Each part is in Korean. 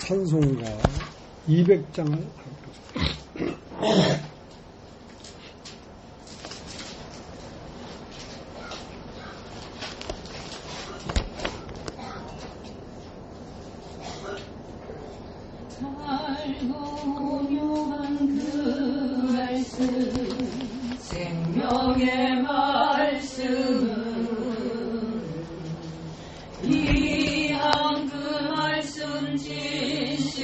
찬송가 200장을 하겠습니다. 생명의 말씀 귀한 그 말씀 진실로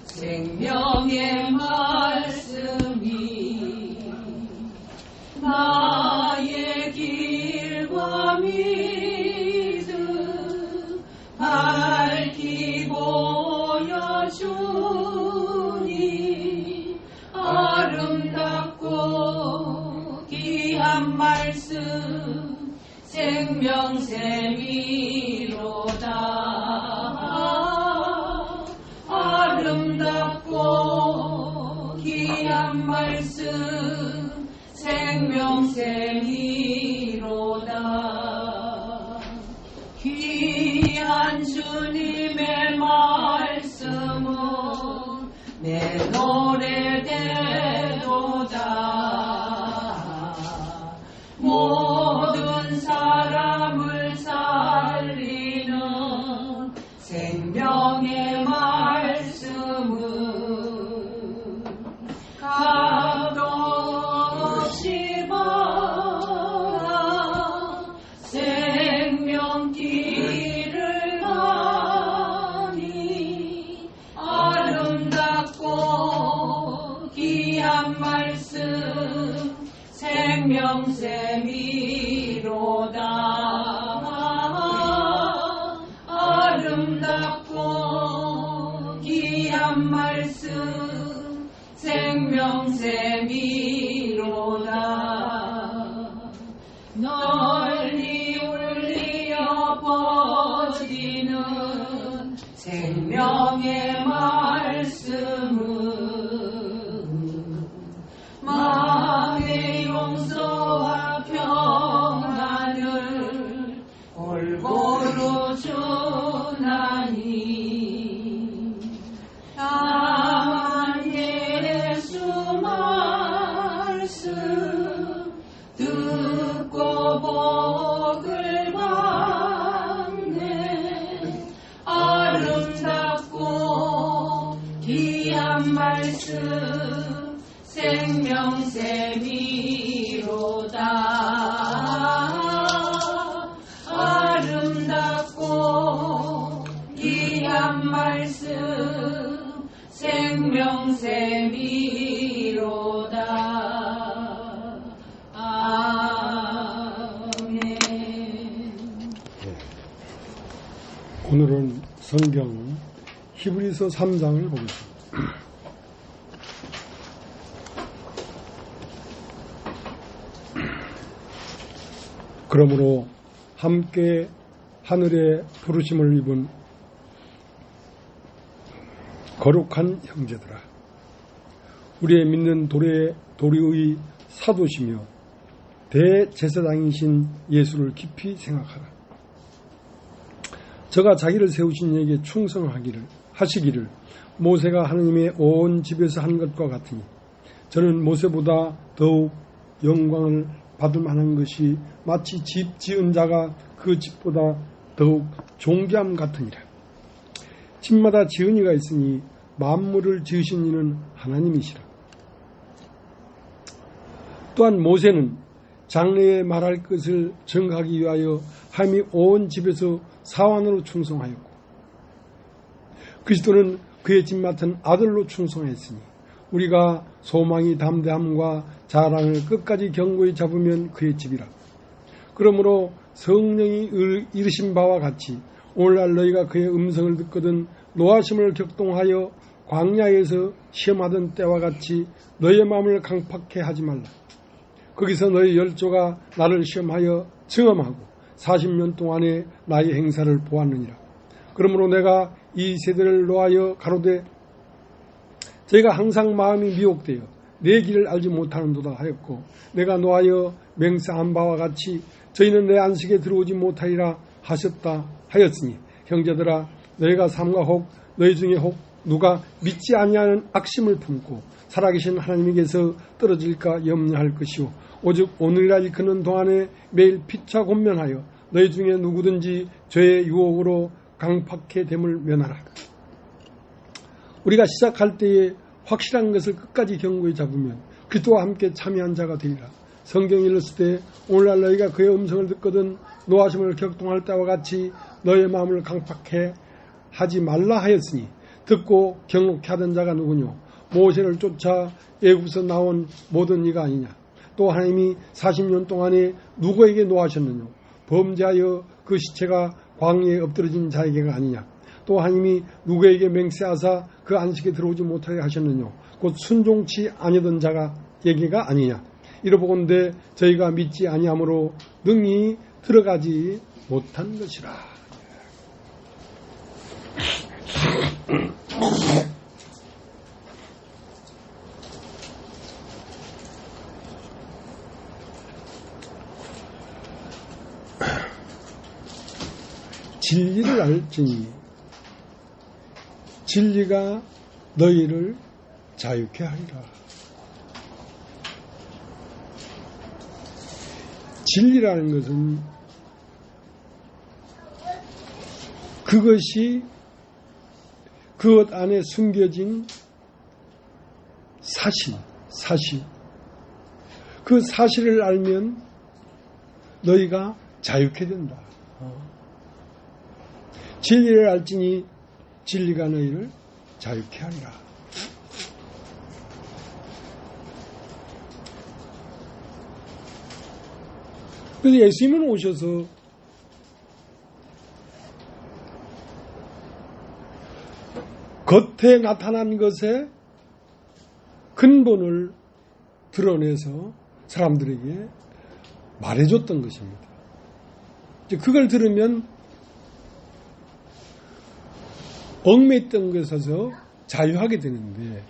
생명의 말씀이 나의 길과 믿음 밝히 보여주니 아름답고 귀한 말씀 생명샘이로다. 아름답고 귀한 말씀 생명샘이로다. 귀한 주님의 말씀은 내 노래대도다. 모든 사람을 살리는 생명의 말씀은 값도 없이 받아 생명길을 가니 아름답고 귀한 말씀 생명샘이로다. 아름답고 귀한 말씀 생명샘이로다. 널리 울리어 퍼지는 생명의 말씀은 마음의 용서와 평안을 골고루 주나니 다만 예수 말씀 듣고 복을 받네. 아름답고 귀한 말씀 생명샘이로다. 아름답고 귀한 말씀 생명샘이로다. 아멘. 오늘은 성경 히브리서 3장을 보겠습니다. 그러므로 함께 하늘의 부르심을 입은 거룩한 형제들아, 우리의 믿는 도리의 사도시며 대제사장이신 예수를 깊이 생각하라. 저가 자기를 세우신 이에게 충성하시기를 모세가 하나님의 온 집에서 한 것과 같으니 저는 모세보다 더욱 영광을 받을 만한 것이 마치 집 지은 자가 그 집보다 더욱 존귀함 같으니라. 집마다 지은 이가 있으니 만물을 지으신 이는 하나님이시라. 또한 모세는 장래에 말할 것을 정하기 위하여 하나님이 온 집에서 사환으로 충성하였고, 그리스도는 그의 집 맡은 아들로 충성했으니 우리가 소망이 담대함과 자랑을 끝까지 견고히 잡으면 그의 집이라. 그러므로 성령이 이르신 바와 같이 오늘날 너희가 그의 음성을 듣거든 노하심을 격동하여 광야에서 시험하던 때와 같이 너희의 마음을 강팍해 하지 말라. 거기서 너희 열조가 나를 시험하여 증험하고 40년 동안에 나의 행사를 보았느니라. 그러므로 내가 이 세대를 노하여 가로되 저희가 항상 마음이 미혹되어 내 길을 알지 못하는도다 하였고, 내가 노하여 맹세한 바와 같이 저희는 내 안식에 들어오지 못하리라 하셨다 하였으니, 형제들아, 너희가 삼가 혹 너희 중에 혹 누가 믿지 아니하는 악심을 품고 살아계신 하나님에게서 떨어질까 염려할 것이요 오직 오늘이라 일컫는 동안에 매일 피차 권면하여 너희 중에 누구든지 죄의 유혹으로 강팍해 됨을 면하라. 우리가 시작할 때에 확실한 것을 끝까지 견고히 잡으면 그리스도와 함께 참여한 자가 되리라. 성경이 일렀을 때 오늘날 너희가 그의 음성을 듣거든 노하심을 격동할 때와 같이 너의 마음을 강팍해 하지 말라 하였으니 듣고 경록케 하던 자가 누구뇨? 모세를 쫓아 애굽에서 나온 모든 이가 아니냐? 또 하나님이 40년 동안에 누구에게 노하셨느뇨? 범죄하여 그 시체가 광야에 엎드러진 자에게가 아니냐? 또 하나님이 누구에게 맹세하사 그 안식에 들어오지 못하게 하셨느뇨? 곧 순종치 아니던 자가 에게가 아니냐? 이러보건대 저희가 믿지 아니함으로 능히 들어가지 못한 것이라. 진리를 알지니 진리가 너희를 자유케 하리라. 진리라는 것은 그것이 그것 안에 숨겨진 사실. 그 사실을 알면 너희가 자유케 된다. 진리를 알지니 진리가 너희를 자유케 하리라. 그래서 예수님은 오셔서 겉에 나타난 것의 근본을 드러내서 사람들에게 말해줬던 것입니다. 그걸 들으면 얽매였던 것에서 자유하게 되는데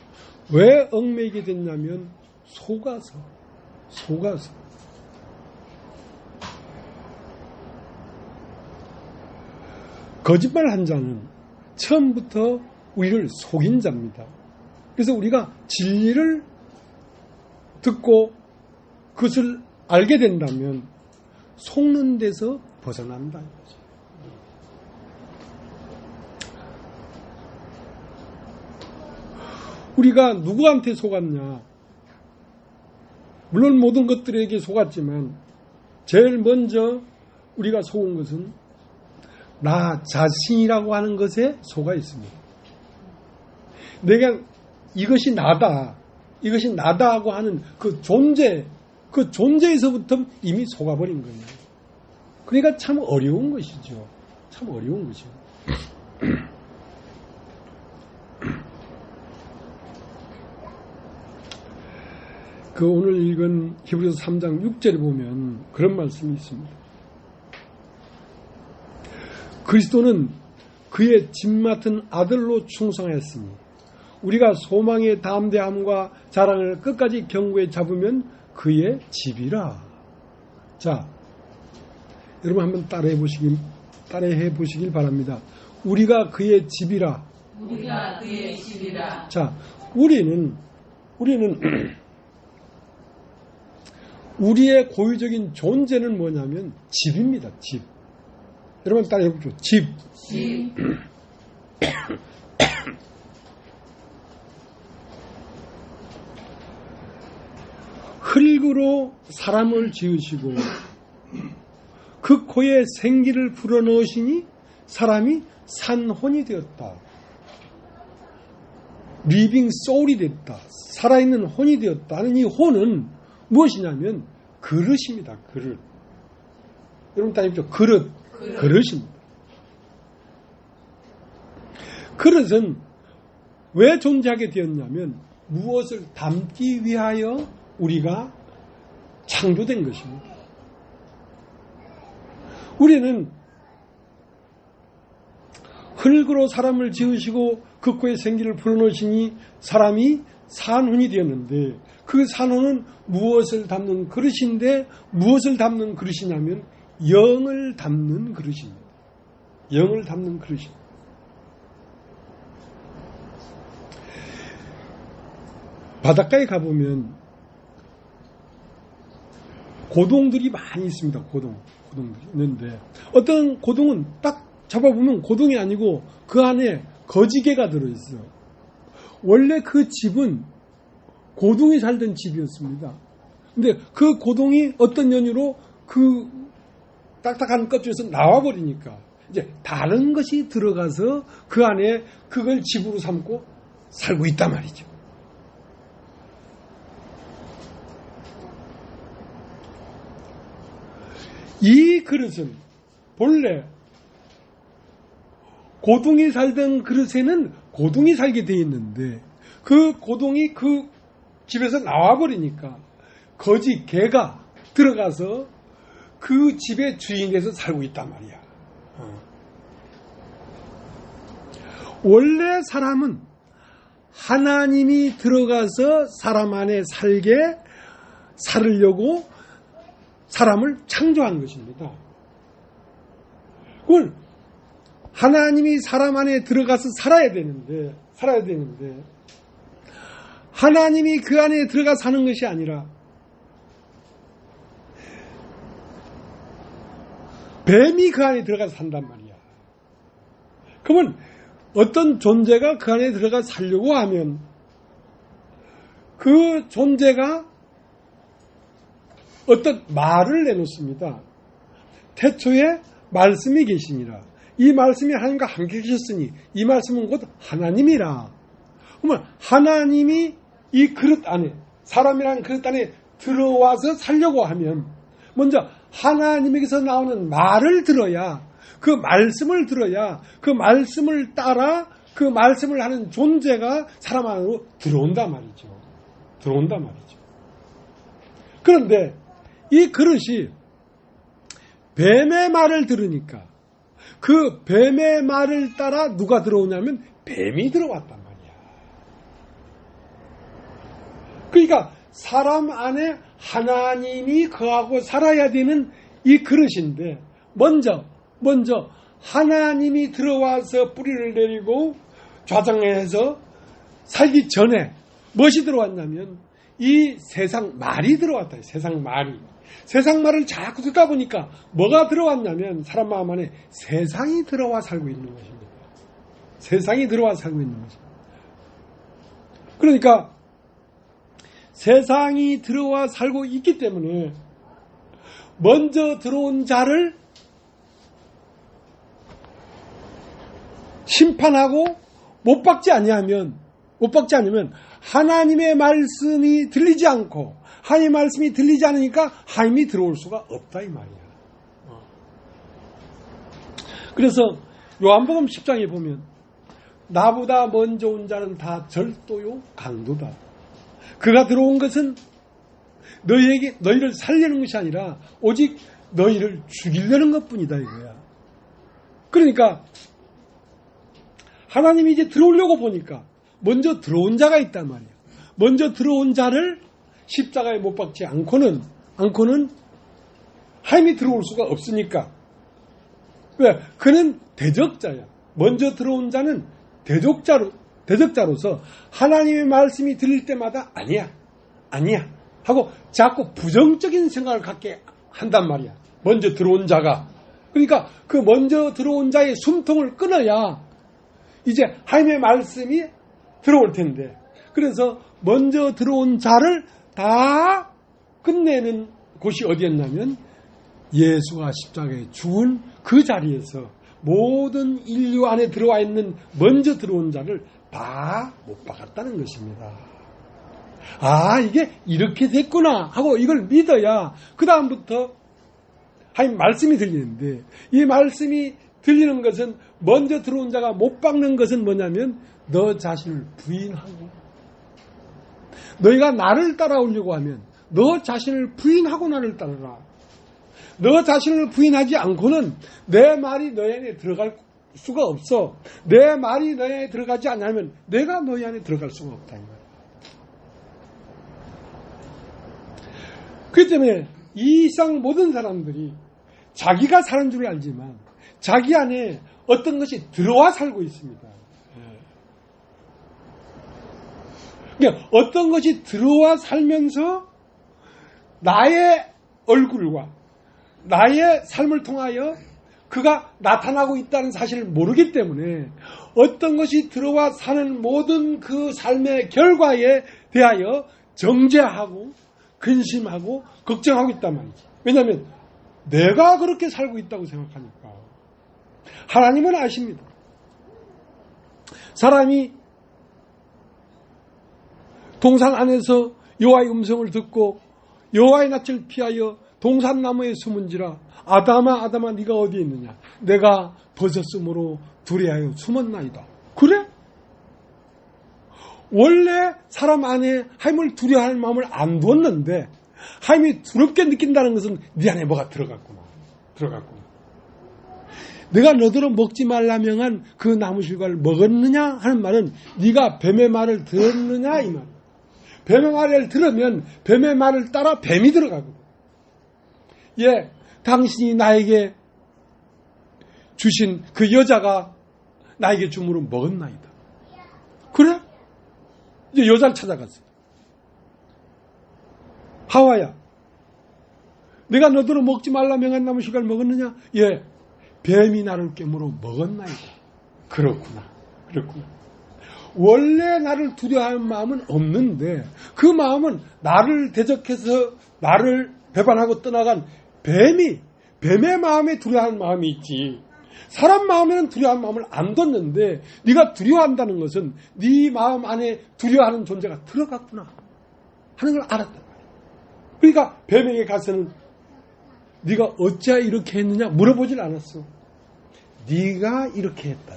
왜 얽매이게 됐냐면 속아서 거짓말한 자는 처음부터 우리를 속인 자입니다. 그래서 우리가 진리를 듣고 그것을 알게 된다면 속는 데서 벗어난다는 거죠. 우리가 누구한테 속았냐? 물론 모든 것들에게 속았지만 제일 먼저 우리가 속은 것은 나 자신이라고 하는 것에 속아 있습니다. 내가 이것이 나다 하고 하는 그 존재에서부터 이미 속아버린 거예요. 그러니까 참 어려운 것이죠. 참 어려운 것이죠. 그 오늘 읽은 히브리서 3장 6절에 보면 그런 말씀이 있습니다. 그리스도는 그의 집 맡은 아들로 충성하였으니 우리가 소망의 담대함과 자랑을 끝까지 견고히 잡으면 그의 집이라. 자, 여러분 한번 따라해 보시길 바랍니다. 우리가 그의 집이라. 우리가 그의 집이라. 자, 우리는 우리의 고유적인 존재는 뭐냐면 집입니다. 집. 여러분 따라해 보죠. 집. 흙으로 사람을 지으시고 그 코에 생기를 불어넣으시니 사람이 산혼이 되었다. 리빙 소울이 됐다. 살아있는 혼이 되었다는 이 혼은 무엇이냐면 그릇입니다. 그릇. 여러분 따라해 보죠. 그릇입니다. 그릇은 왜 존재하게 되었냐면 무엇을 담기 위하여 우리가 창조된 것입니다. 우리는 흙으로 사람을 지으시고 그 코에 생기를 불어넣으시니 사람이 산혼이 되었는데 그 산혼은 무엇을 담는 그릇인데 무엇을 담는 그릇이냐면 영을 담는 그릇입니다. 영을 담는 그릇입니다. 바닷가에 가보면 고동들이 많이 있습니다. 고동들이 있는데 어떤 고동은 딱 잡아보면 고동이 아니고 그 안에 거지개가 들어있어요. 원래 그 집은 고동이 살던 집이었습니다. 근데 그 고동이 어떤 연유로 그 딱딱한 껍질에서 나와버리니까 이제 다른 것이 들어가서 그 안에 그걸 집으로 삼고 살고 있단 말이죠. 이 그릇은 본래 고동이 살던 그릇에는 고동이 살게 돼 있는데 그 고동이 그 집에서 나와버리니까 거지 개가 들어가서 그 집의 주인이 돼서 살고 있단 말이야. 원래 사람은 하나님이 들어가서 사람 안에 살으려고 사람을 창조한 것입니다. 그걸 하나님이 사람 안에 들어가서 살아야 되는데 하나님이 그 안에 들어가 사는 것이 아니라 뱀이 그 안에 들어가서 산단 말이야. 그러면 어떤 존재가 그 안에 들어가 살려고 하면 그 존재가 어떤 말을 내놓습니다. 태초에 말씀이 계시니라. 이 말씀이 하나님과 함께 계셨으니 이 말씀은 곧 하나님이라. 그러면 하나님이 이 그릇 안에, 사람이라는 그릇 안에 들어와서 살려고 하면 먼저 하나님에게서 나오는 말을 들어야, 그 말씀을 들어야 그 말씀을 따라 그 말씀을 하는 존재가 사람 안으로 들어온단 말이죠. 그런데 이 그릇이 뱀의 말을 들으니까 그 뱀의 말을 따라 누가 들어오냐면 뱀이 들어왔단 말이야. 그러니까 사람 안에 하나님이 거하고 살아야 되는 이 그릇인데 먼저 하나님이 들어와서 뿌리를 내리고 좌장해서 살기 전에 무엇이 들어왔냐면 이 세상 말이 들어왔다. 세상 말을 자꾸 듣다 보니까 뭐가 들어왔냐면 사람 마음 안에 세상이 들어와 살고 있는 것입니다. 그러니까 세상이 들어와 살고 있기 때문에 먼저 들어온 자를 심판하고 못 박지 아니하면 하나님의 말씀이 들리지 않고 하나님의 말씀이 들리지 않으니까 하나님이 들어올 수가 없다 이 말이야. 그래서 요한복음 10장에 보면 나보다 먼저 온 자는 다 절도요 강도다. 그가 들어온 것은 너희를 살리는 것이 아니라 오직 너희를 죽이려는 것뿐이다 이거야. 그러니까 하나님이 이제 들어오려고 보니까 먼저 들어온 자가 있단 말이야. 먼저 들어온 자를 십자가에 못 박지 않고는 하나님이 들어올 수가 없으니까. 왜? 그는 대적자야. 먼저 들어온 자는 대적자로서 하나님의 말씀이 들릴 때마다 아니야 하고 자꾸 부정적인 생각을 갖게 한단 말이야. 먼저 들어온 자가. 그러니까 그 먼저 들어온 자의 숨통을 끊어야 이제 하나님의 말씀이 들어올 텐데, 그래서 먼저 들어온 자를 다 끝내는 곳이 어디였냐면 예수가 십자가에 죽은 그 자리에서 모든 인류 안에 들어와 있는 먼저 들어온 자를 다 못 박았다는 것입니다. 아, 이게 이렇게 됐구나 하고 이걸 믿어야 그 다음부터 하나님 말씀이 들리는데, 이 말씀이 들리는 것은 먼저 들어온 자가 못 박는 것은 뭐냐면 너 자신을 부인하고, 너희가 나를 따라오려고 하면 너 자신을 부인하고 나를 따르라. 너 자신을 부인하지 않고는 내 말이 너희 안에 들어갈 수가 없어. 내 말이 너희 안에 들어가지 않으면 내가 너희 안에 들어갈 수가 없다 이 말이야. 그렇기 때문에 이 세상 모든 사람들이 자기가 사는 줄 알지만 자기 안에 어떤 것이 들어와 살고 있습니다. 그러니까 어떤 것이 들어와 살면서 나의 얼굴과 나의 삶을 통하여 그가 나타나고 있다는 사실을 모르기 때문에 어떤 것이 들어와 사는 모든 그 삶의 결과에 대하여 정죄하고 근심하고 걱정하고 있단 말이지. 왜냐하면 내가 그렇게 살고 있다고 생각하니까. 하나님은 아십니다. 사람이 동산 안에서 여호와의 음성을 듣고 여호와의 낯을 피하여 동산나무에 숨은지라 아담아 아담아 네가 어디에 있느냐 내가 벗었으므로 두려하여 숨었나이다. 그래? 원래 사람 안에 하나님을 두려워할 마음을 안 두었는데 하나님이 두렵게 느낀다는 것은 네 안에 뭐가 들어갔구나. 내가 너더러 먹지 말라 명한 그 나무 실과를 먹었느냐 하는 말은 네가 뱀의 말을 들었느냐 이 말. 뱀의 말을 들으면 뱀의 말을 따라 뱀이 들어가거든. 예, 당신이 나에게 주신 그 여자가 나에게 주므로 먹었나이다. 그래? 이제 여자를 찾아갔어요. 하와야, 내가 너더러 먹지 말라 명한 나무 실과를 먹었느냐? 예, 뱀이 나를 깨물어 먹었나이다. 그렇구나. 원래 나를 두려워하는 마음은 없는데 그 마음은 나를 대적해서 나를 배반하고 떠나간 뱀의 마음에 두려워하는 마음이 있지. 사람 마음에는 두려워하는 마음을 안 뒀는데 네가 두려워한다는 것은 네 마음 안에 두려워하는 존재가 들어갔구나 하는 걸 알았단 말이야. 그러니까 뱀에게 가서는 네가 어찌하여 이렇게 했느냐 물어보질 않았어. 네가 이렇게 했다.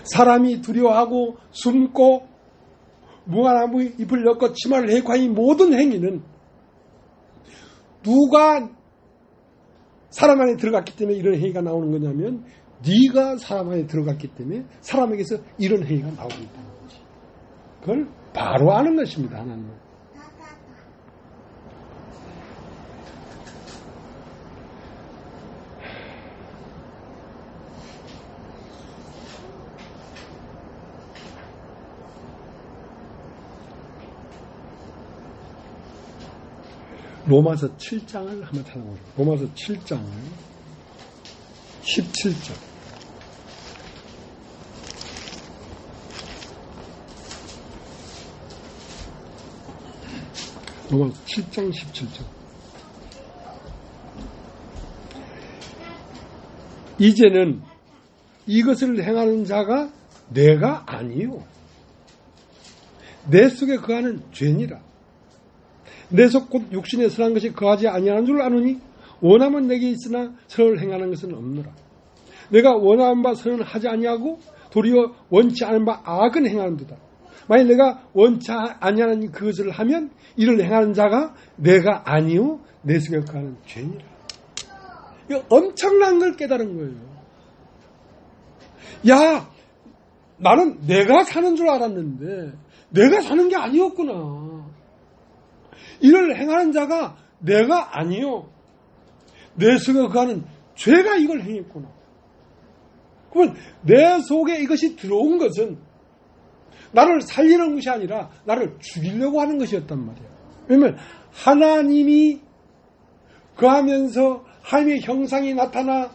사람이 두려워하고 숨고 무화나무 잎을 엮고 치마를 해고 이 모든 행위는 누가 사람 안에 들어갔기 때문에 이런 행위가 나오는 거냐면 네가 사람 안에 들어갔기 때문에 사람에게서 이런 행위가 나오고 있다는 거지. 그걸 바로 아는 것입니다. 하나님은. 로마서 7장을 한번 찾아보죠. 로마서 7장을 17절. 로마서 7장 17절. 이제는 이것을 행하는 자가 내가 아니요 내 속에 거하는 죄니라. 내 속 곧 육신에 선한 것이 거하지 아니하는 줄 아노니 원함은 내게 있으나 선을 행하는 것은 없노라. 내가 원하는 바 선은 하지 아니하고 도리어 원치 않은 바 악은 행하는도다. 만일 내가 원치 아니하는 그것을 하면 이를 행하는 자가 내가 아니요 내 속에 거하는 죄니라. 이거 엄청난 걸 깨달은 거예요. 야, 나는 내가 사는 줄 알았는데 내가 사는 게 아니었구나. 이를 행하는 자가 내가 아니요 내 속에 거하는 죄가 이걸 행했구나. 그러면 내 속에 이것이 들어온 것은 나를 살리는 것이 아니라 나를 죽이려고 하는 것이었단 말이야. 왜냐하면 하나님이 거하면서 하나님의 형상이 나타나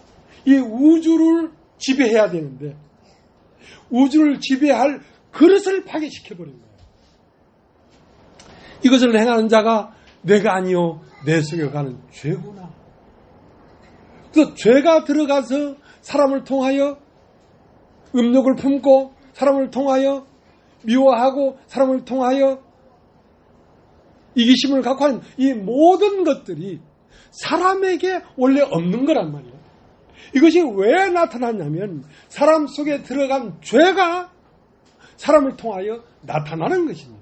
이 우주를 지배해야 되는데 우주를 지배할 그릇을 파괴시켜버린 거예요. 이것을 행하는 자가 내가 아니요 내 속에 가는 죄구나. 그래서 죄가 들어가서 사람을 통하여 음욕을 품고 사람을 통하여 미워하고 사람을 통하여 이기심을 갖고 하는 이 모든 것들이 사람에게 원래 없는 거란 말이에요. 이것이 왜 나타났냐면 사람 속에 들어간 죄가 사람을 통하여 나타나는 것입니다.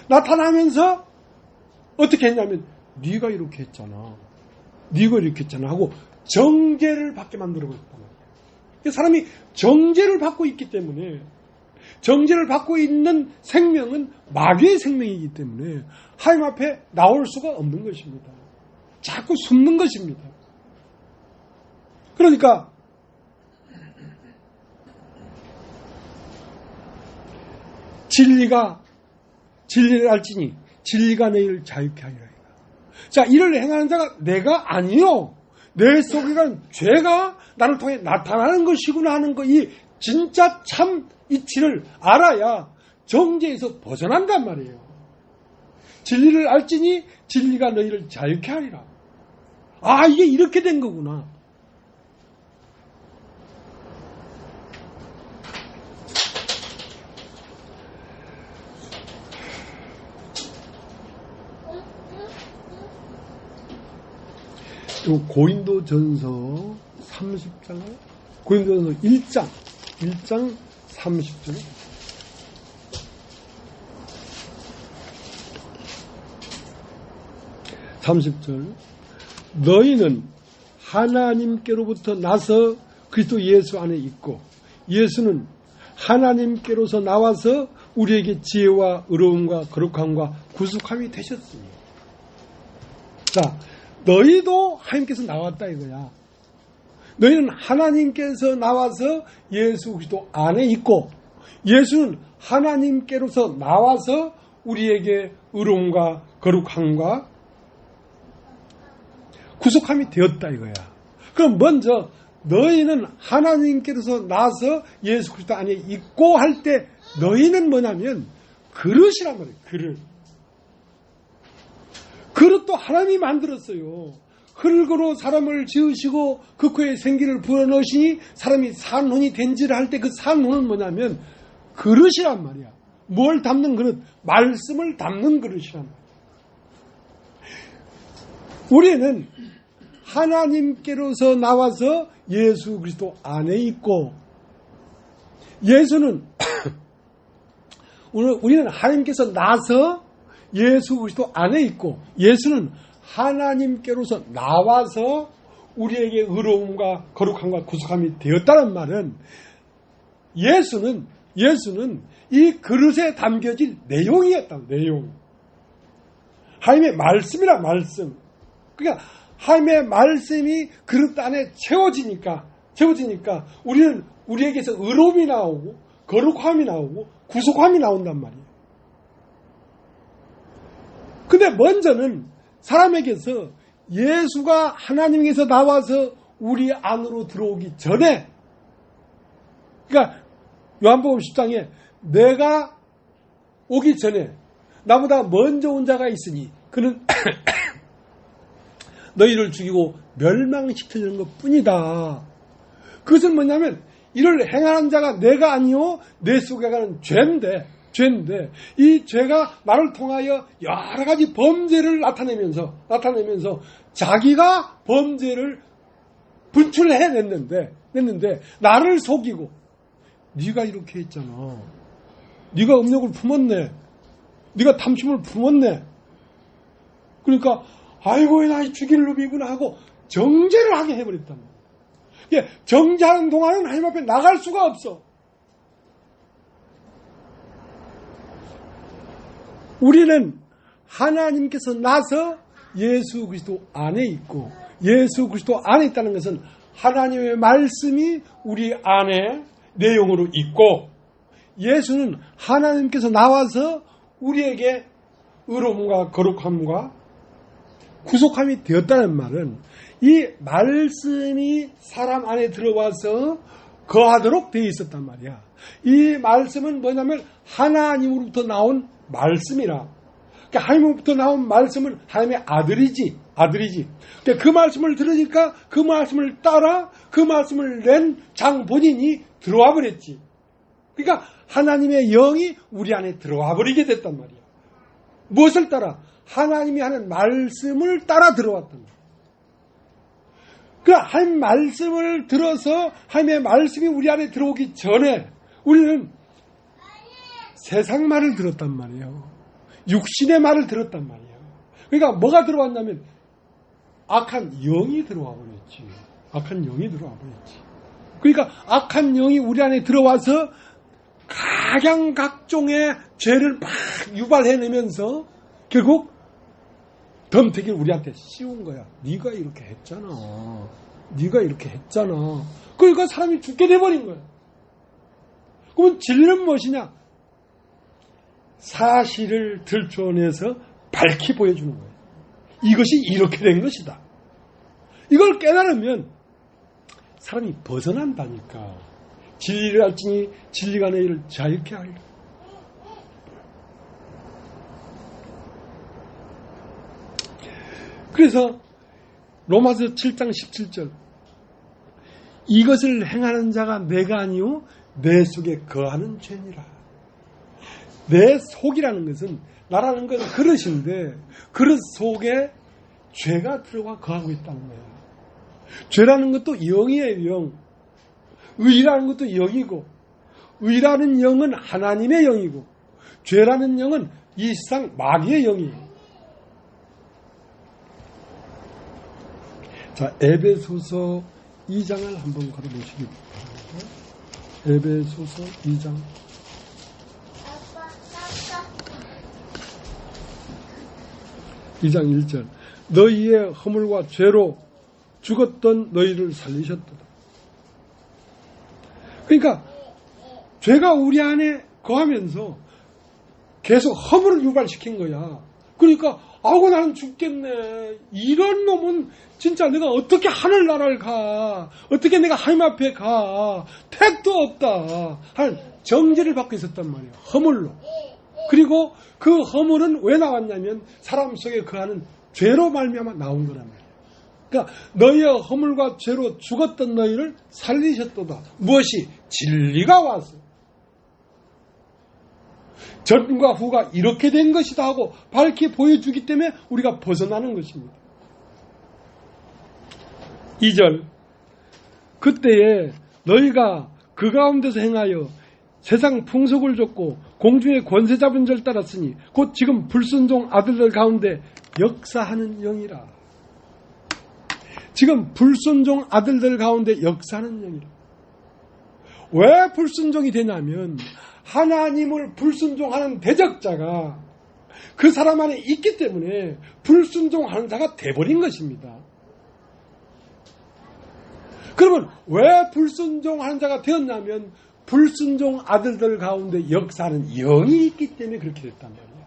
나타나면서 어떻게 했냐면 네가 이렇게 했잖아. 네가 이렇게 했잖아 하고 정죄를 받게 만들어버렸단 말이에요. 사람이 정죄를 받고 있기 때문에 정죄를 받고 있는 생명은 마귀의 생명이기 때문에 하나님 앞에 나올 수가 없는 것입니다. 자꾸 숨는 것입니다. 그러니까 진리를 알지니 진리가 너희를 자유케 하리라. 자, 이를 행하는 자가 내가 아니요 내 속에는 죄가 나를 통해 나타나는 것이구나 하는 거, 이 진짜 참 이치를 알아야 정죄에서 벗어난단 말이에요. 진리를 알지니 진리가 너희를 자유케 하리라. 아, 이게 이렇게 된 거구나. 고린도전서 30장, 고린도전서 1장 30절. 너희는 하나님께로부터 나서 그리스도 예수 안에 있고 예수는 하나님께로서 나와서 우리에게 지혜와 의로움과 거룩함과 구속함이 되셨으니. 자, 너희도 하나님께서 나왔다 이거야. 너희는 하나님께서 나와서 예수 그리스도 안에 있고 예수는 하나님께로서 나와서 우리에게 의로움과 거룩함과 구속함이 되었다 이거야. 그럼 먼저 너희는 하나님께로서 나와서 예수 그리스도 안에 있고 할 때 너희는 뭐냐면 그릇이란 말이에요. 그릇도 하나님이 만들었어요. 흙으로 사람을 지으시고 그 코에 생기를 불어넣으시니 사람이 산혼이 된지를 할 때 그 산혼은 뭐냐면 그릇이란 말이야. 뭘 담는 그릇? 말씀을 담는 그릇이란 말이야. 우리는 하나님께로서 나와서 예수 그리스도 안에 있고 예수는 우리는 하나님께서 나서 예수 그리스도 안에 있고 예수는 하나님께로서 나와서 우리에게 의로움과 거룩함과 구속함이 되었다는 말은 예수는 이 그릇에 담겨진 내용이었다. 내용. 하나님의 말씀이라 말씀. 그러니까 하나님의 말씀이 그릇 안에 채워지니까 우리는 우리에게서 의로움이 나오고 거룩함이 나오고 구속함이 나온단 말이에요. 근데 먼저는 사람에게서 예수가 하나님에게서 나와서 우리 안으로 들어오기 전에, 그러니까 요한복음 10장에 내가 오기 전에 나보다 먼저 온 자가 있으니 그는 너희를 죽이고 멸망시키려는 것 뿐이다. 그것은 뭐냐면 이를 행하는 자가 내가 아니요 내 속에 가는 죄인데 이 죄가 나를 통하여 여러 가지 범죄를 나타내면서 자기가 범죄를 분출해냈는데 나를 속이고 네가 이렇게 했잖아. 네가 음욕을 품었네. 네가 탐심을 품었네. 그러니까 아이고 나 죽일 놈이구나 하고 정죄를 하게 해버렸단 말이야. 정죄하는 동안은 하나님 앞에 나갈 수가 없어. 우리는 하나님께서 나서 예수 그리스도 안에 있고 예수 그리스도 안에 있다는 것은 하나님의 말씀이 우리 안에 내용으로 있고 예수는 하나님께서 나와서 우리에게 의로움과 거룩함과 구속함이 되었다는 말은 이 말씀이 사람 안에 들어와서 거하도록 되어 있었단 말이야. 이 말씀은 뭐냐면 하나님으로부터 나온 말씀이라. 그러니까 하나님으로부터 나온 말씀은 하나님의 아들이지. 그러니까 그 말씀을 들으니까 그 말씀을 따라 그 말씀을 낸 장 본인이 들어와 버렸지. 그러니까 하나님의 영이 우리 안에 들어와 버리게 됐단 말이야. 무엇을 따라? 하나님이 하는 말씀을 따라 들어왔단 말이야. 그러니까 하나님 말씀을 들어서 하나님의 말씀이 우리 안에 들어오기 전에 우리는 세상 말을 들었단 말이에요. 육신의 말을 들었단 말이에요. 그러니까 뭐가 들어왔냐면 악한 영이 들어와 버렸지. 그러니까 악한 영이 우리 안에 들어와서 각양각종의 죄를 막 유발해내면서 결국 덤태기를 우리한테 씌운 거야. 네가 이렇게 했잖아. 그러니까 사람이 죽게 돼버린 거야. 그러면 진리는 무엇이냐? 사실을 들춰내서 밝히 보여주는 거예요. 이것이 이렇게 된 것이다. 이걸 깨달으면 사람이 벗어난다니까. 진리를 알지니 진리가 너희를 자유케 하리라. 그래서 로마서 7장 17절, 이것을 행하는 자가 내가 아니요 내 속에 거하는 죄니라. 내 속이라는 것은, 나라는 건 그릇인데 그릇 속에 죄가 들어와 거하고 있다는 거야. 죄라는 것도 영이에요. 영. 의라는 것도 영이고, 의라는 영은 하나님의 영이고, 죄라는 영은 이 세상 마귀의 영이에요. 자, 에베소서 2장을 한번 걸어보시기 바랍니다. 에베소서 2장. (2장 1절) 너희의 허물과 죄로 죽었던 너희를 살리셨도다. 그러니까 죄가 우리 안에 거하면서 계속 허물을 유발시킨 거야. 그러니까 아우 나는 죽겠네. 이런 놈은 진짜 내가 어떻게 하늘나라를 가. 어떻게 내가 하나님 앞에 가. 택도 없다. 한 정죄를 받고 있었단 말이야. 허물로. 그리고 그 허물은 왜 나왔냐면 사람 속에 거하는 죄로 말미암아 나온 거란 말이야. 그러니까 너희의 허물과 죄로 죽었던 너희를 살리셨도다. 무엇이? 진리가 와서 전과 후가 이렇게 된 것이다 하고 밝히 보여주기 때문에 우리가 벗어나는 것입니다. 2절 그때에 너희가 그 가운데서 행하여 세상 풍속을 줬고 공중의 권세 잡은 자를 따랐으니 곧 지금 불순종 아들들 가운데 역사하는 영이라. 지금 불순종 아들들 가운데 역사하는 영이라. 왜 불순종이 되냐면 하나님을 불순종하는 대적자가 그 사람 안에 있기 때문에 불순종하는 자가 돼버린 것입니다. 그러면 왜 불순종하는 자가 되었냐면 불순종 아들들 가운데 역사하는 영이 있기 때문에 그렇게 됐단 말이에요.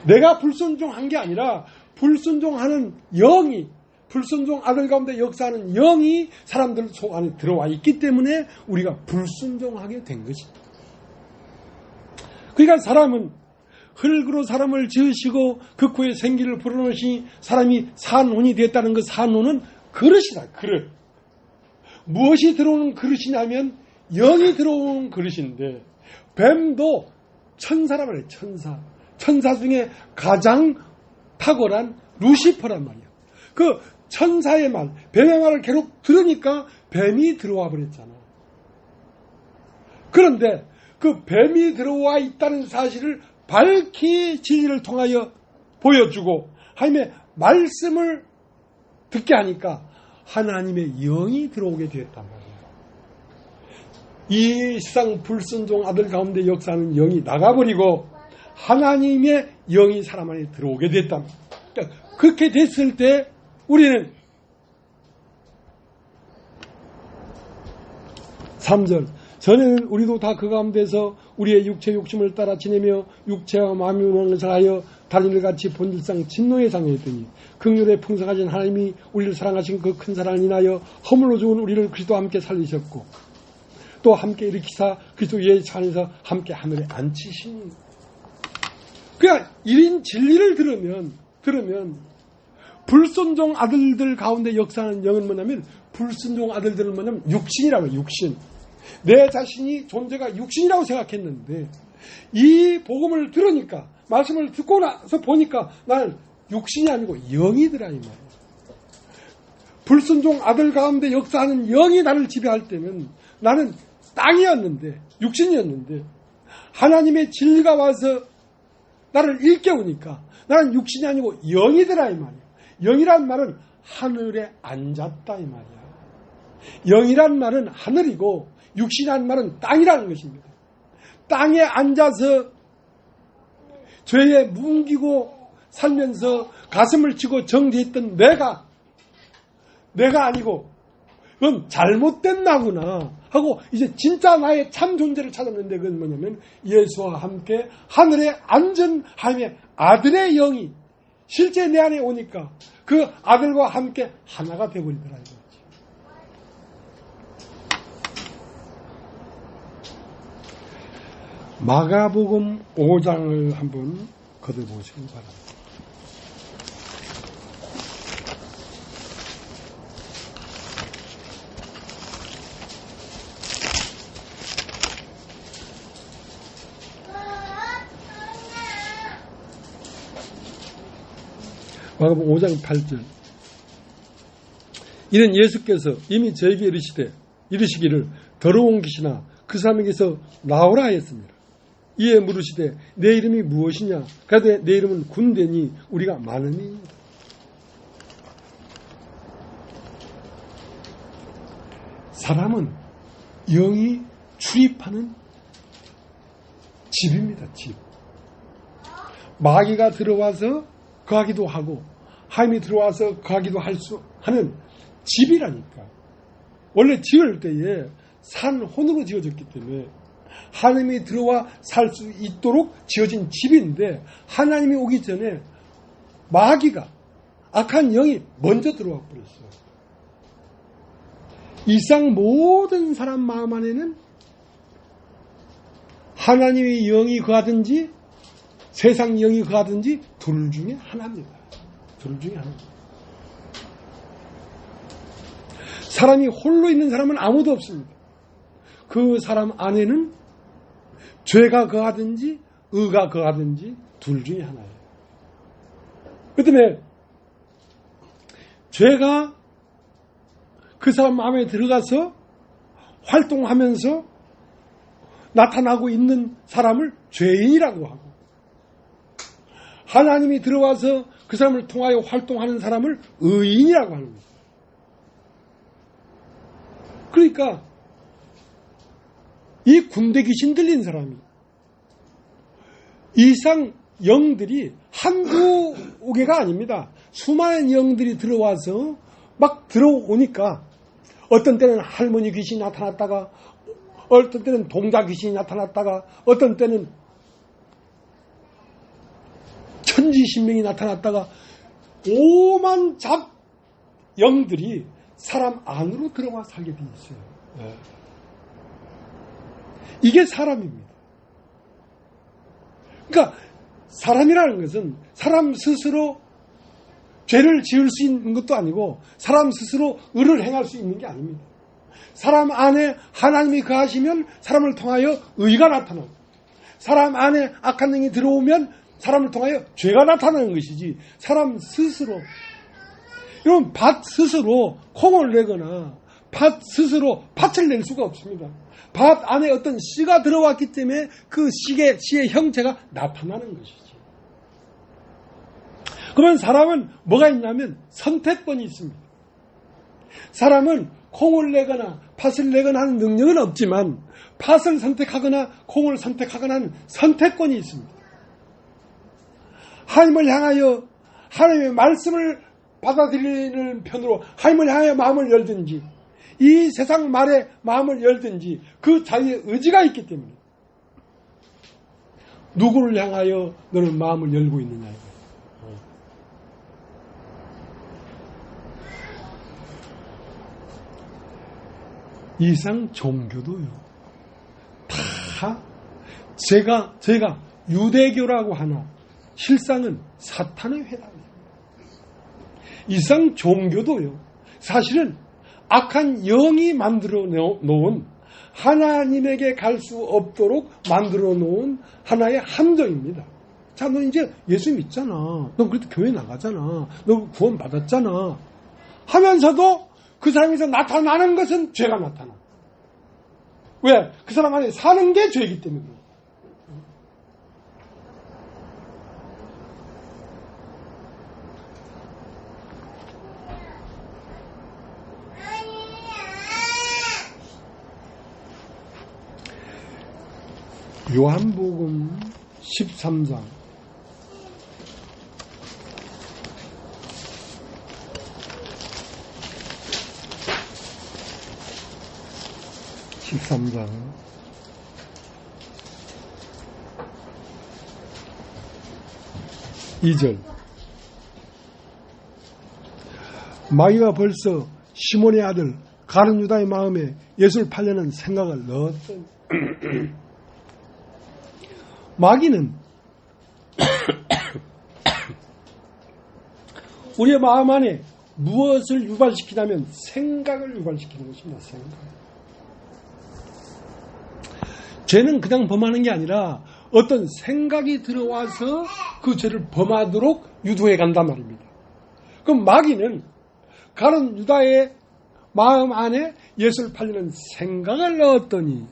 내가 불순종한 게 아니라 불순종하는 영이, 불순종 아들 가운데 역사하는 영이 사람들 속 안에 들어와 있기 때문에 우리가 불순종하게 된 것입니다. 그러니까 사람은 흙으로 사람을 지으시고 그 코에 생기를 불어넣으시니 사람이 산혼이 되었다는 그 산혼은 그릇이다. 그릇. 무엇이 들어오는 그릇이냐면 영이 들어오는 그릇인데 뱀도 천사란 말이에요. 천사. 천사 중에 가장 탁월한 루시퍼란 말이에요. 그 천사의 말, 뱀의 말을 계속 들으니까 뱀이 들어와 버렸잖아. 그런데 그 뱀이 들어와 있다는 사실을 밝히 진리를 통하여 보여주고 하나님의 말씀을 듣게 하니까 하나님의 영이 들어오게 되었단 말이에요. 이 세상 불순종 아들 가운데 역사하는 영이 나가버리고 하나님의 영이 사람 안에 들어오게 됐단 말이에요. 그러니까 그렇게 됐을 때 우리는 3절 전에는 우리도 다 그 가운데서 우리의 육체 욕심을 따라 지내며 육체와 마음이 원하는 것을 하여 다른 일같이 본질상 진노에 상했더니 긍휼에 풍성하신 하나님이 우리를 사랑하신 그 큰 사랑을 인하여 허물로 죽은 우리를 그리스도와 함께 살리셨고 또 함께 일으키사 그리스도 예수 안에서 함께 하늘에 앉히시니. 그러니까 1인 진리를 들으면 불순종 아들들 가운데 역사하는 영은 뭐냐면 불순종 아들들은 뭐냐면 육신이라고 해요. 육신. 내 자신이 존재가 육신이라고 생각했는데 이 복음을 들으니까 말씀을 듣고 나서 보니까 나는 육신이 아니고 영이더라 이 말이에요. 불순종 아들 가운데 역사하는 영이 나를 지배할 때는 나는 땅이었는데 육신이었는데 하나님의 진리가 와서 나를 일깨우니까 나는 육신이 아니고 영이더라 이 말이에요. 영이란 말은 하늘에 앉았다 이 말이야. 영이란 말은 하늘이고 육신이란 말은 땅이라는 것입니다. 땅에 앉아서 죄에 뭉기고 살면서 가슴을 치고 정죄했던 내가 아니고 그건 잘못된 나구나 하고 이제 진짜 나의 참 존재를 찾았는데, 그건 뭐냐면 예수와 함께 하늘의 안전함의 아들의 영이 실제 내 안에 오니까 그 아들과 함께 하나가 되어버리더라 이거지. 마가복음 5장을 한번 걷어보시기 바랍니다. 마가복음 5장 8절. 이는 예수께서 이미 저에게 이르시기를 더러운 귀신아 그 사람에게서 나오라 하였습니다. 이에 물으시되 내 이름이 무엇이냐? 가되 내 이름은 군대니 우리가 많으니이다. 사람은 영이 출입하는 집입니다. 집. 마귀가 들어와서 거하기도 하고 하임이 들어와서 거하기도 하는 집이라니까. 원래 지을 때에 산혼으로 지어졌기 때문에 하나님이 들어와 살 수 있도록 지어진 집인데, 하나님이 오기 전에 마귀가, 악한 영이 먼저 들어와 버렸어요. 이상 모든 사람 마음 안에는 하나님의 영이 거하든지 세상 영이 거하든지 둘 중에 하나입니다. 둘 중에 하나입니다. 사람이 홀로 있는 사람은 아무도 없습니다. 그 사람 안에는 죄가 거하든지 의가 거하든지 둘 중에 하나예요. 그 때문에 죄가 그 사람 마음에 들어가서 활동하면서 나타나고 있는 사람을 죄인이라고 하고, 하나님이 들어와서 그 사람을 통하여 활동하는 사람을 의인이라고 하는 거예요. 그러니까 이 군대 귀신 들린 사람이, 이상 영들이 한두 개가 아닙니다. 수많은 영들이 들어와서 막 들어오니까 어떤 때는 할머니 귀신이 나타났다가, 어떤 때는 동자 귀신이 나타났다가, 어떤 때는 천지신명이 나타났다가, 오만 잡 영들이 사람 안으로 들어와 살게 돼 있어요. 네. 이게 사람입니다. 그러니까 사람이라는 것은 사람 스스로 죄를 지을 수 있는 것도 아니고 사람 스스로 의를 행할 수 있는 게 아닙니다. 사람 안에 하나님이 거하시면 사람을 통하여 의가 나타나고, 사람 안에 악한 영이 들어오면 사람을 통하여 죄가 나타나는 것이지, 사람 스스로, 이런 밭 스스로 콩을 내거나 밭 스스로 팥을 낼 수가 없습니다. 밭 안에 어떤 씨가 들어왔기 때문에 그 씨의 형체가 나타나는 것이지. 그러면 사람은 뭐가 있냐면 선택권이 있습니다. 사람은 콩을 내거나 팥을 내거나 하는 능력은 없지만 팥을 선택하거나 콩을 선택하거나 하는 선택권이 있습니다. 하나님을 향하여 하나님의 말씀을 받아들이는 편으로 하나님을 향하여 마음을 열든지, 이 세상 말에 마음을 열든지 그 자유의 의지가 있기 때문에 누구를 향하여 너는 마음을 열고 있느냐 이거예요. 이상 종교도요, 다 제가 유대교라고 하나 실상은 사탄의 회당입니다. 이상 종교도요, 사실은 악한 영이 만들어 놓은, 하나님에게 갈 수 없도록 만들어 놓은 하나의 함정입니다. 자, 너 이제 예수 믿잖아. 너 그래도 교회 나가잖아. 너 구원 받았잖아. 하면서도 그 사람에서 나타나는 것은 죄가 나타나. 왜? 그 사람 안에 사는 게 죄이기 때문에. 요한복음 13장 13장 2절. 마귀가 벌써 시몬의 아들 가룟 유다의 마음에 예수를 팔려는 생각을 넣었던 마귀는 우리의 마음 안에 무엇을 유발시키냐면 생각을 유발시키는 것입니다. 생각. 죄는 그냥 범하는 게 아니라 어떤 생각이 들어와서 그 죄를 범하도록 유도해 간단 말입니다. 그럼 마귀는 가룟 유다의 마음 안에 예수를 팔리는 생각을 넣었더니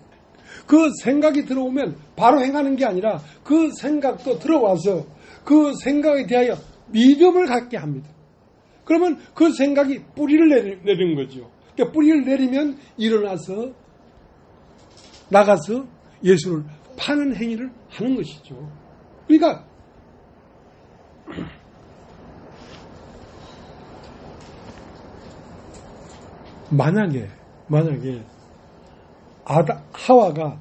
그 생각이 들어오면 바로 행하는 게 아니라 그 생각도 들어와서 그 생각에 대하여 믿음을 갖게 합니다. 그러면 그 생각이 뿌리를 내리는 거죠. 그러니까 뿌리를 내리면 일어나서 나가서 예수를 파는 행위를 하는 것이죠. 그러니까 만약에 하와가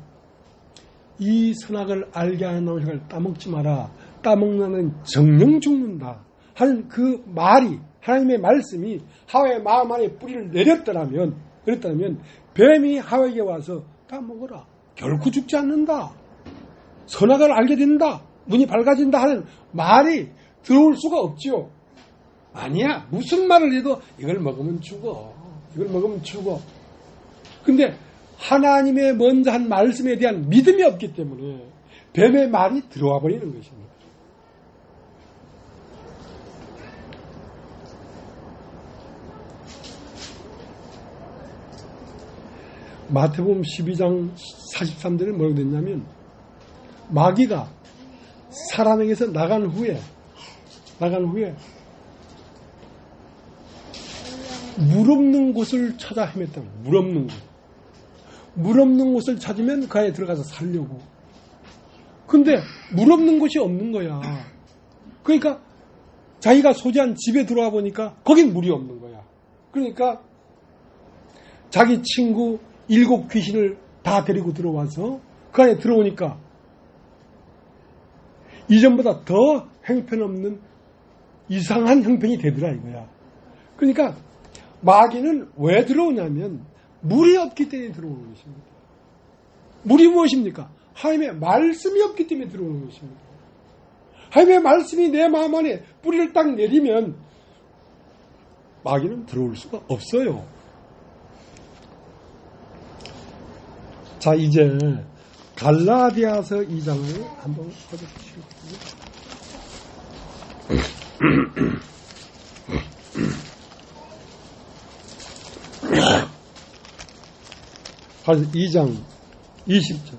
이 선악을 알게 하는 나무를 따먹지 마라, 따먹는 정령 죽는다 하는 그 말이, 하나님의 말씀이 하와의 마음 안에 뿌리를 내렸더라면, 그랬다면 뱀이 하와에게 와서 따먹어라, 결코 죽지 않는다, 선악을 알게 된다, 눈이 밝아진다 하는 말이 들어올 수가 없지요. 아니야, 무슨 말을 해도 이걸 먹으면 죽어, 이걸 먹으면 죽어. 근데 하나님의 먼저 한 말씀에 대한 믿음이 없기 때문에 뱀의 말이 들어와 버리는 것입니다. 마태복음 12장 43절에 뭐라고 됐냐면, 마귀가 사람에게서 나간 후에 물 없는 곳을 찾아 헤맸다. 물 없는 곳을 찾으면 그 안에 들어가서 살려고. 근데 물 없는 곳이 없는 거야. 그러니까 자기가 소재한 집에 들어와 보니까 거긴 물이 없는 거야. 그러니까 자기 친구 7 귀신을 다 데리고 들어와서 그 안에 들어오니까 이전보다 더 형편없는 이상한 형편이 되더라 이거야. 그러니까 마귀는 왜 들어오냐면 물이 없기 때문에 들어오는 것입니다. 물이 무엇입니까? 하나님의 말씀이 없기 때문에 들어오는 것입니다. 하나님의 말씀이 내 마음 안에 뿌리를 딱 내리면 마귀는 들어올 수가 없어요. 자, 이제 갈라디아서 2장을 한번 읽어보시겠습니다. 갈라디아서 2장 20절.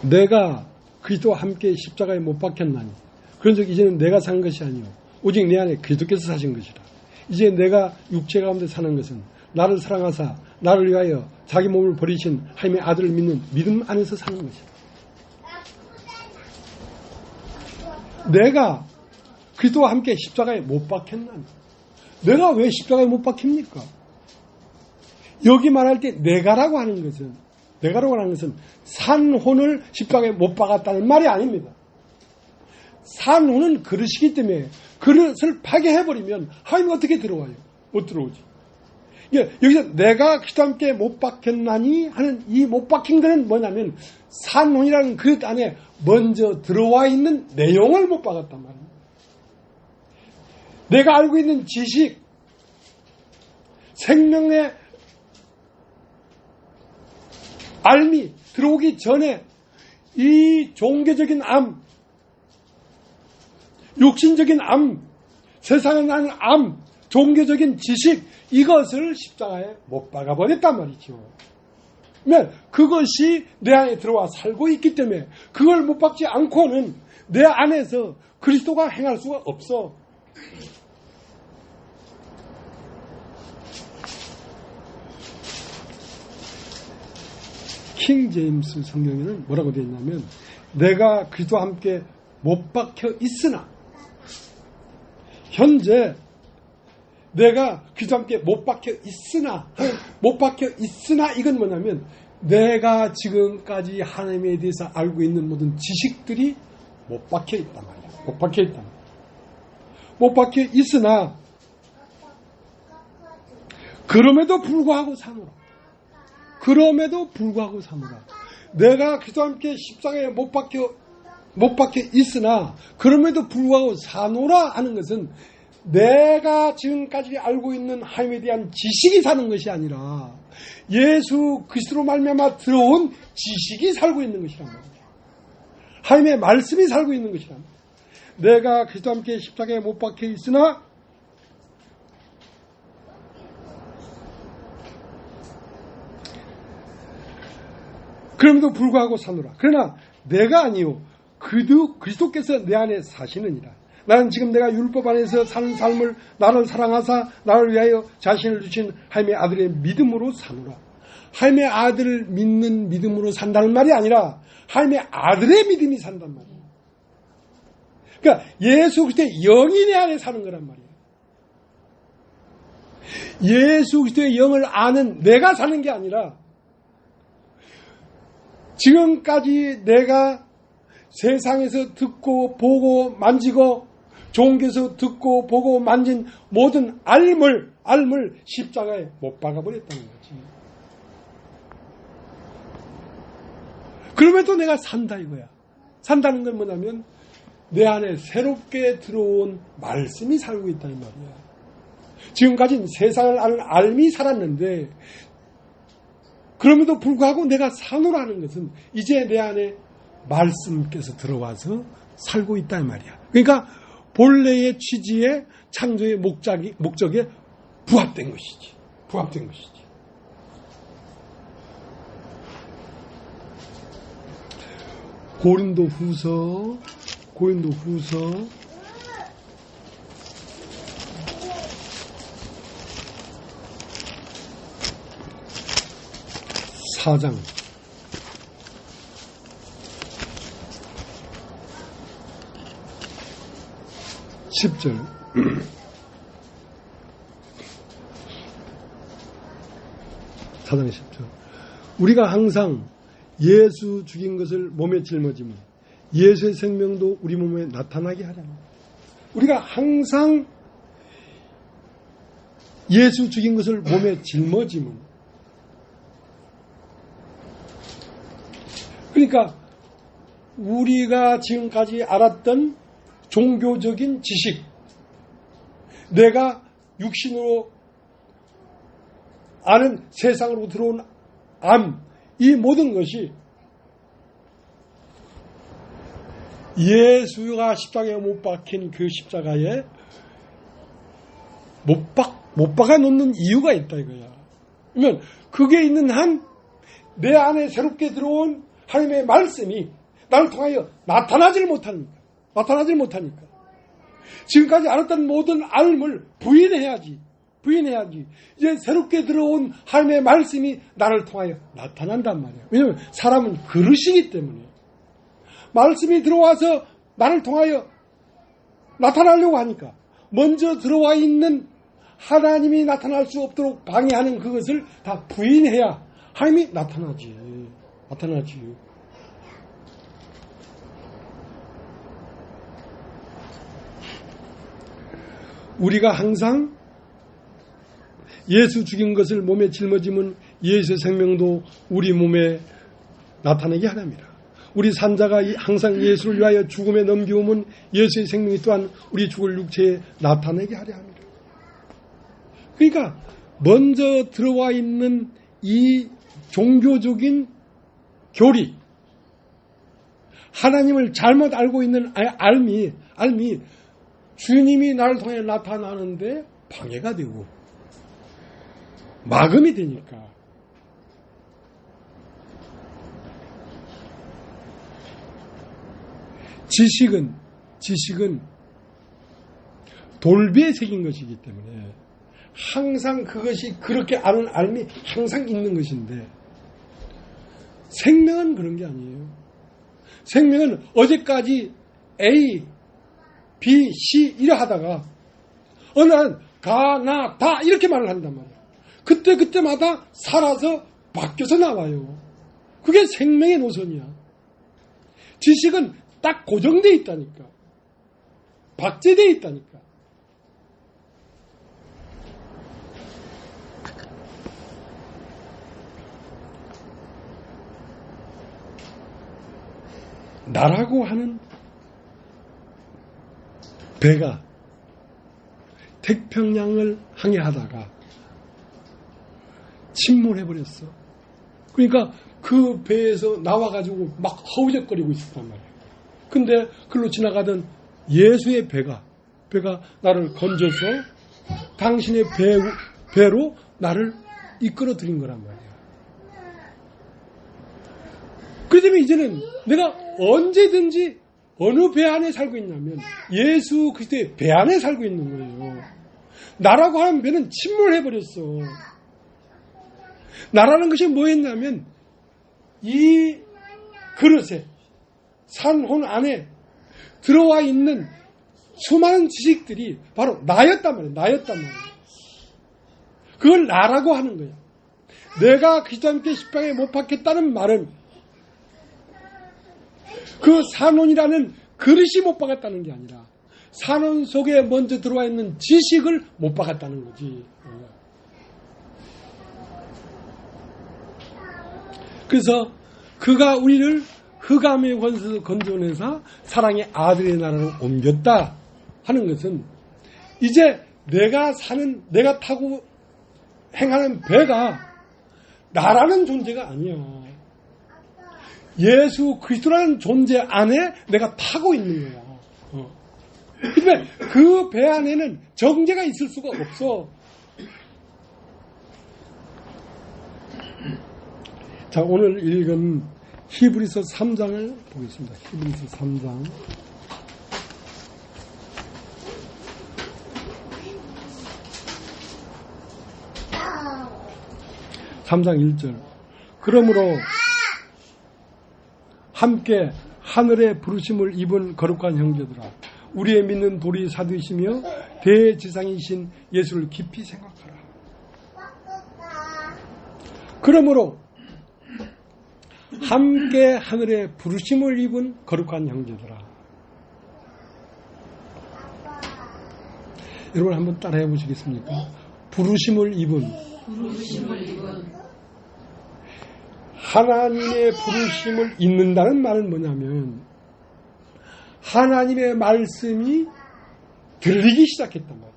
내가 그리스도와 함께 십자가에 못 박혔나니 그런즉 이제는 내가 산 것이 아니요 오직 내 안에 그리스도께서 사신 것이라. 이제 내가 육체 가운데 사는 것은 나를 사랑하사 나를 위하여 자기 몸을 버리신 하나님의 아들을 믿는 믿음 안에서 사는 것이다. 내가 그리스도와 함께 십자가에 못 박혔나니, 내가 왜 십자가에 못 박힙니까? 여기 말할 때 내가라고 하는 것은 산혼을 십자가에 못 박았다는 말이 아닙니다. 산혼은 그릇이기 때문에 그릇을 파괴해버리면 하나님이 어떻게 들어와요? 못 들어오지. 여기서 내가 그리스도와 함께 못 박혔나니 하는 이 못 박힌 것은 뭐냐면 산혼이라는 그릇 안에 먼저 들어와 있는 내용을 못 박았단 말입니다. 내가 알고 있는 지식, 생명의 알미 들어오기 전에 이 종교적인 암, 육신적인 암, 세상에 나는 암, 종교적인 지식, 이것을 십자가에 못 박아버렸단 말이죠. 그것이 내 안에 들어와 살고 있기 때문에 그걸 못 박지 않고는 내 안에서 그리스도가 행할 수가 없어. 킹 제임스 성경에는 뭐라고 되어 있냐면, 내가 그리스도와 함께 못 박혀 있으나 현재 내가 그리스도와 함께 못 박혀 있으나 이건 뭐냐면 내가 지금까지 하나님에 대해서 알고 있는 모든 지식들이 못 박혀 있단 말이야. 못 박혀 있단 말이야. 못 박혀 있으나 그럼에도 불구하고 사노라. 그럼에도 불구하고 사노라. 내가 그리스도와 함께 십자가에 못 박혀 있으나 그럼에도 불구하고 사노라 하는 것은 내가 지금까지 알고 있는 하나님에 대한 지식이 사는 것이 아니라 예수 그리스도로 말미암아 들어온 지식이 살고 있는 것이란 말이에요. 하나님의 말씀이 살고 있는 것이란 말이에요. 내가 그리스도와 함께 십자가에 못 박혀 있으나 그럼에도 불구하고 사노라. 그러나 내가 아니요 그리스도께서 내 안에 사시느니라. 나는 지금 내가 율법 안에서 사는 삶을 나를 사랑하사 나를 위하여 자신을 주신 하나님의 아들의 믿음으로 사노라. 하나님의 아들을 믿는 믿음으로 산다는 말이 아니라 하나님의 아들의 믿음이 산단 말이에요. 그러니까 예수 그리스도의 영이 내 안에 사는 거란 말이에요. 예수 그리스도의 영을 아는 내가 사는 게 아니라 지금까지 내가 세상에서 듣고 보고 만지고 종교에서 듣고 보고 만진 모든 알물 십자가에 못 박아버렸다는 거지. 그럼에도 내가 산다 이거야. 산다는 건 뭐냐면 내 안에 새롭게 들어온 말씀이 살고 있다는 말이야. 지금까지는 세상을 아는 알미 살았는데 그럼에도 불구하고 내가 사노라는 것은 이제 내 안에 말씀께서 들어와서 살고 있다는 말이야. 그러니까 본래의 취지에 창조의 목적에 부합된 것이지. 부합된 것이지. 고린도후서 4장 10절 사장 10절 우리가 항상 예수 죽인 것을 몸에 짊어지면 예수의 생명도 우리 몸에 나타나게 하라. 우리가 항상 예수 죽인 것을 몸에 짊어지면 그러니까 우리가 지금까지 알았던 종교적인 지식, 내가 육신으로 아는 세상으로 들어온 이 모든 것이 예수가 십자가에 못 박힌 그 십자가에 못 박아 놓는 이유가 있다 이거야. 그러면 그게 있는 한 내 안에 새롭게 들어온 하나님의 말씀이 나를 통하여 나타나질 못하니까. 지금까지 알았던 모든 알을 부인해야지. 이제 새롭게 들어온 하나님의 말씀이 나를 통하여 나타난단 말이에요. 왜냐하면 사람은 그릇이기 때문에. 말씀이 들어와서 나를 통하여 나타나려고 하니까 먼저 들어와 있는 하나님이 나타날 수 없도록 방해하는 그것을 다 부인해야 하나님이 나타나지. 우리가 항상 예수 죽인 것을 몸에 짊어지면 예수의 생명도 우리 몸에 나타내게 하랍니다. 우리 산자가 항상 예수를 위하여 죽음에 넘겨오면 예수의 생명이 또한 우리 죽을 육체에 나타내게 하려 합니다. 그러니까 먼저 들어와 있는 이 종교적인 교리, 하나님을 잘못 알고 있는 알미 주님이 나를 통해 나타나는데 방해가 되고 마금이 되니까 지식은 돌비에 새긴 것이기 때문에 항상 그것이 그렇게 아는 알미 항상 있는 것인데 생명은 그런 게 아니에요. 생명은 어제까지 A, B, C 이래 하다가 어느 날 가나다 이렇게 말을 한단 말이에요. 그때마다 살아서 바뀌어서 나와요. 그게 생명의 노선이야. 지식은 딱 고정되어 있다니까. 박제되어 있다니까. 나라고 하는 배가 태평양을 항해하다가 침몰해버렸어. 그러니까 그 배에서 나와가지고 막 허우적거리고 있었단 말이에요. 근데 그걸로 지나가던 예수의 배가 나를 건져서 당신의 배로 나를 이끌어 들인 거란 말이에요. 그렇기 때문에 이제는 내가 언제든지 어느 배 안에 살고 있냐면 예수 그리스도의 배 안에 살고 있는 거예요. 나라고 하는 배는 침몰해버렸어. 나라는 것이 뭐였냐면 이 그릇에 산혼 안에 들어와 있는 수많은 지식들이 바로 나였단 말이에요. 그걸 나라고 하는 거예요. 내가 그리스도와 함께 십자가에 못 박혔다는 말은 그 산혼이라는 그릇이 못 박았다는 게 아니라 산혼 속에 먼저 들어와 있는 지식을 못 박았다는 거지. 그래서 그가 우리를 흑암의 권세에서 건져내서 사랑의 아들의 나라로 옮겼다 하는 것은 이제 내가 타고 행하는 배가 나라는 존재가 아니야. 예수 그리스도라는 존재 안에 내가 타고 있는 거야. 그런데 그 배 안에는 정죄가 있을 수가 없어. 자, 오늘 읽은 히브리서 3장을 보겠습니다. 히브리서 3장. 3장 1절. 그러므로 함께 하늘의 부르심을 입은 거룩한 형제들아, 우리의 믿는 도리 사두이시며 대지상이신 예수를 깊이 생각하라. 그러므로 함께 하늘의 부르심을 입은 거룩한 형제들아. 여러분 한번 따라해 보시겠습니까? 부르심을 입은 하나님의 부르심을 잊는다는 말은 뭐냐면 하나님의 말씀이 들리기 시작했단 말이에요.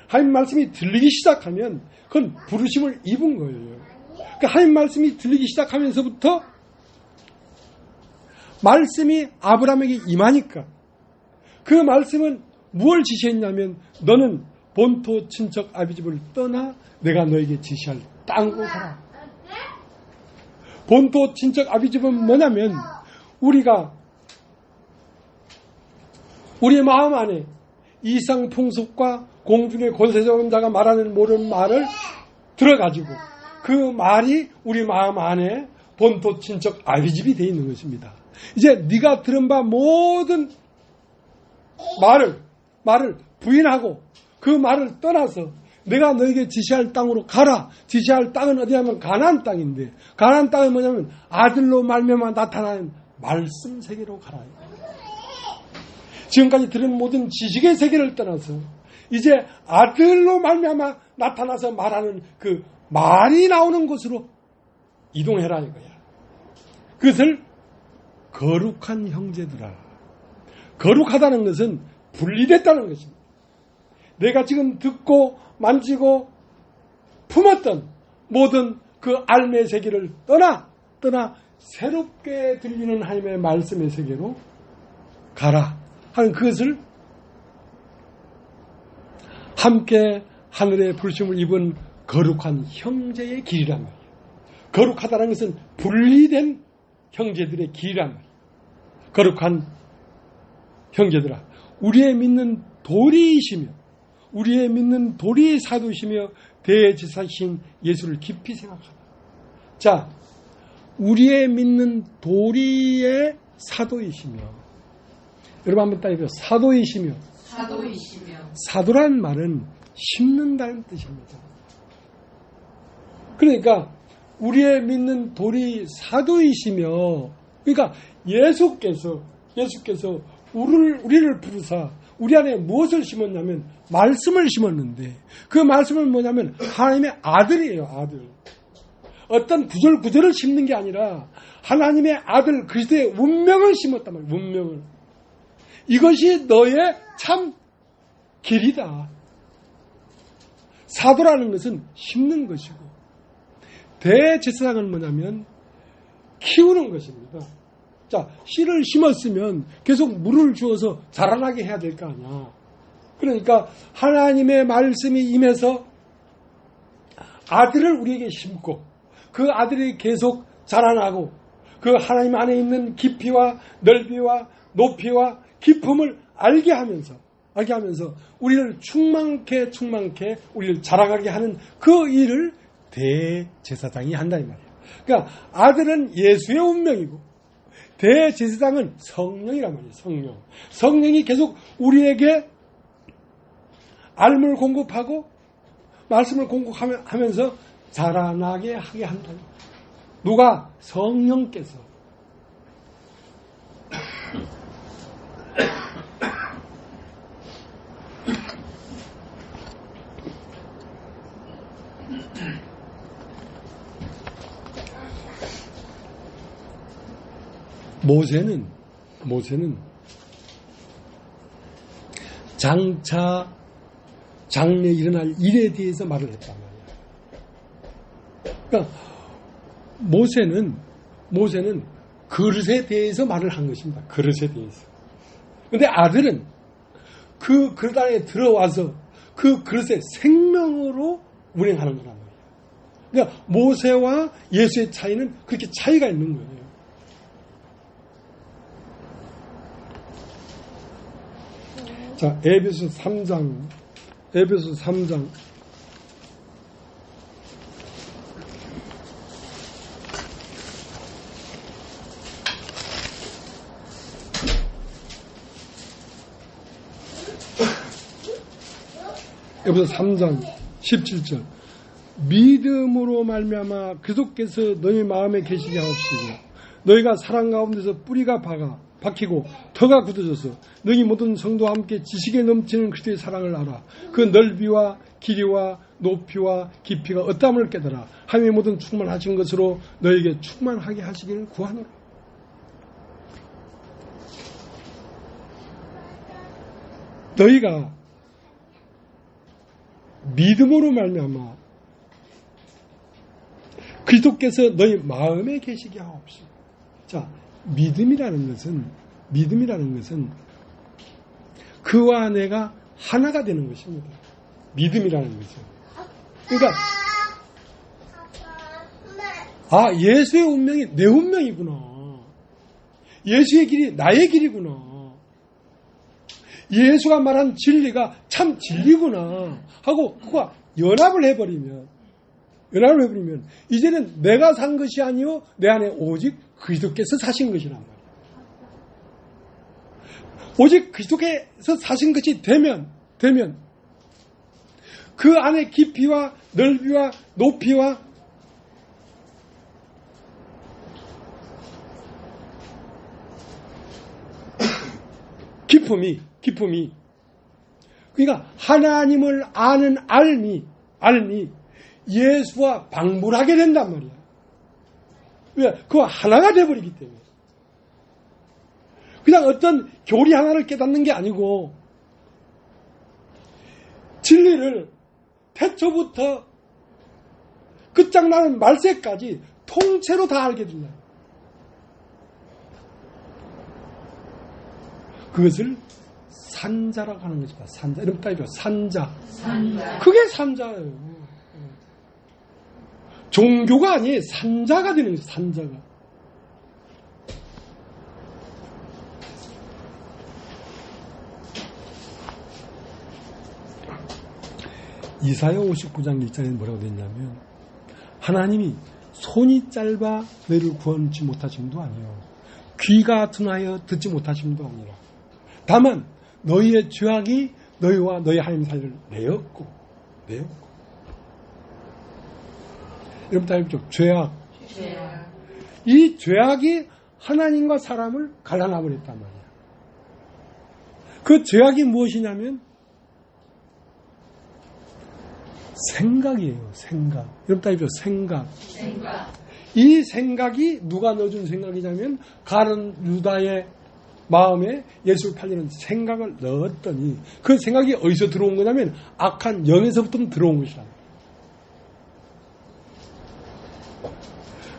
하나님 말씀이 들리기 시작하면 그건 부르심을 입은 거예요. 그러니까 하나님 말씀이 들리기 시작하면서부터 말씀이 아브라함에게 임하니까 그 말씀은 무엇을 지시했냐면 너는 본토 친척 아비집을 떠나 내가 너에게 지시할 땅으로 가라. 본토 친척 아비집은 뭐냐면 우리가 우리의 마음 안에 이상 풍속과 공중의 권세자인 자가 말하는 모든 말을 들어가지고 그 말이 우리 마음 안에 본토 친척 아비집이 되어 있는 것입니다. 이제 네가 들은 바 모든 말을 부인하고 그 말을 떠나서 내가 너에게 지시할 땅으로 가라. 지시할 땅은 어디냐면 가나안 땅인데 가나안 땅은 뭐냐면 아들로 말미암아 나타나는 말씀 세계로 가라. 지금까지 들은 모든 지식의 세계를 떠나서 이제 아들로 말미암아 나타나서 말하는 그 말이 나오는 곳으로 이동해라 이거야. 그것을 거룩한 형제들아. 거룩하다는 것은 분리됐다는 것입니다. 내가 지금 듣고 만지고 품었던 모든 그 알매의 세계를 떠나 새롭게 들리는 하나님의 말씀의 세계로 가라 하는 그것을 함께 하늘의 부르심을 입은 거룩한 형제의 길이란 말이에요. 거룩하다는 것은 분리된 형제들의 길이란 말이에요. 거룩한 형제들아, 우리의 믿는 도리이시며 우리의 믿는 도리의 사도이시며 대제사신 예수를 깊이 생각하라. 자, 우리의 믿는 도리의 사도이시며, 여러분 한번 따라해보세요. 사도이시며 사도이시며. 사도란 말은 심는다는 뜻입니다. 그러니까 우리의 믿는 돌이 사도이시며, 그러니까 예수께서 우리를 부르사 우리 안에 무엇을 심었냐면 말씀을 심었는데, 그 말씀은 뭐냐면 하나님의 아들이에요. 아들. 어떤 구절구절을 심는 게 아니라 하나님의 아들 그리스도의 운명을 심었단 말이에요. 운명을. 이것이 너의 참 길이다. 사도라는 것은 심는 것이고, 대제사장은 뭐냐면 키우는 것입니다. 자, 씨를 심었으면 계속 물을 주어서 자라나게 해야 될 거 아니야. 그러니까 하나님의 말씀이 임해서 아들을 우리에게 심고, 그 아들이 계속 자라나고, 그 하나님 안에 있는 깊이와 넓이와 높이와 깊음을 알게 하면서 우리를 충만케 우리를 자라가게 하는 그 일을 대제사장이 한다 이 말이에요. 그러니까 아들은 예수의 운명이고 대제사장은 성령이란 말이에요. 성령이 계속 우리에게 알물 공급하고 말씀을 공급하면서 자라나게 하게 한다. 누가? 성령께서. 모세는 장래에 일어날 일에 대해서 말을 했단 말이야. 그러니까 모세는 그릇에 대해서 말을 한 것입니다. 그릇에 대해서. 근데 아들은 그 그릇 안에 들어와서 그 그릇의 생명으로 운행하는 거란 말이에요. 그러니까 모세와 예수의 차이는 그렇게 차이가 있는 거예요. 자, 에베소 3장 에베소 3장 17절 믿음으로 말미암아 그리스도께서 너희 마음에 계시게 하옵시고 너희가 사랑 가운데서 뿌리가 박히고 터가 굳어져서 너희 모든 성도와 함께 지식에 넘치는 그리스도의 사랑을 알아 그 넓이와 길이와 높이와 깊이가 어떠함을 깨달아 하나님의 모든 충만하신 것으로 너희에게 충만하게 하시기를 구하노라. 너희가 믿음으로 말미암아 그리스도께서 너희 마음에 계시게 하옵시고. 자, 믿음이라는 것은 그와 내가 하나가 되는 것입니다. 믿음이라는 것은. 그러니까 예수의 운명이 내 운명이구나. 예수의 길이 나의 길이구나. 예수가 말한 진리가 참 진리구나 하고 그와 연합을 해버리면 이제는 내가 산 것이 아니요 내 안에 오직 그리스도께서 사신 것이란 말이에요. 오직 그리스도께서 사신 것이 되면 그 안에 깊이와 넓이와 높이와 기쁨이 그러니까 하나님을 아는 알미 예수와 방불하게 된단 말이야. 왜? 그와 하나가 되어버리기 때문에. 그냥 어떤 교리 하나를 깨닫는 게 아니고 진리를 태초부터 끝장나는 말세까지 통째로 다 알게 된다. 그것을 산자라고 하는 것이다. 산자. 이름 따위로 산자. 그게 산자예요. 종교가 아니에요. 산자가 되는 거죠. 산자가. 이사야 59장 1절에 뭐라고 되어 있냐면 하나님이 손이 짧아 너희를 구원치 못하심도 아니요 귀가 둔하여 듣지 못하심도 아니라 다만 너희의 죄악이 너희와 너희 하나님 사이를 내었고. 여러분 다 알죠? 죄악. 이 죄악이 하나님과 사람을 갈라놔버렸단 말이야. 그 죄악이 무엇이냐면 생각이에요. 생각. 여러분 다 알죠? 생각. 이 생각이 누가 넣어준 생각이냐면 가룟 유다의 마음에 예수를 팔리는 생각을 넣었더니 그 생각이 어디서 들어온 거냐면 악한 영에서부터 들어온 것이다.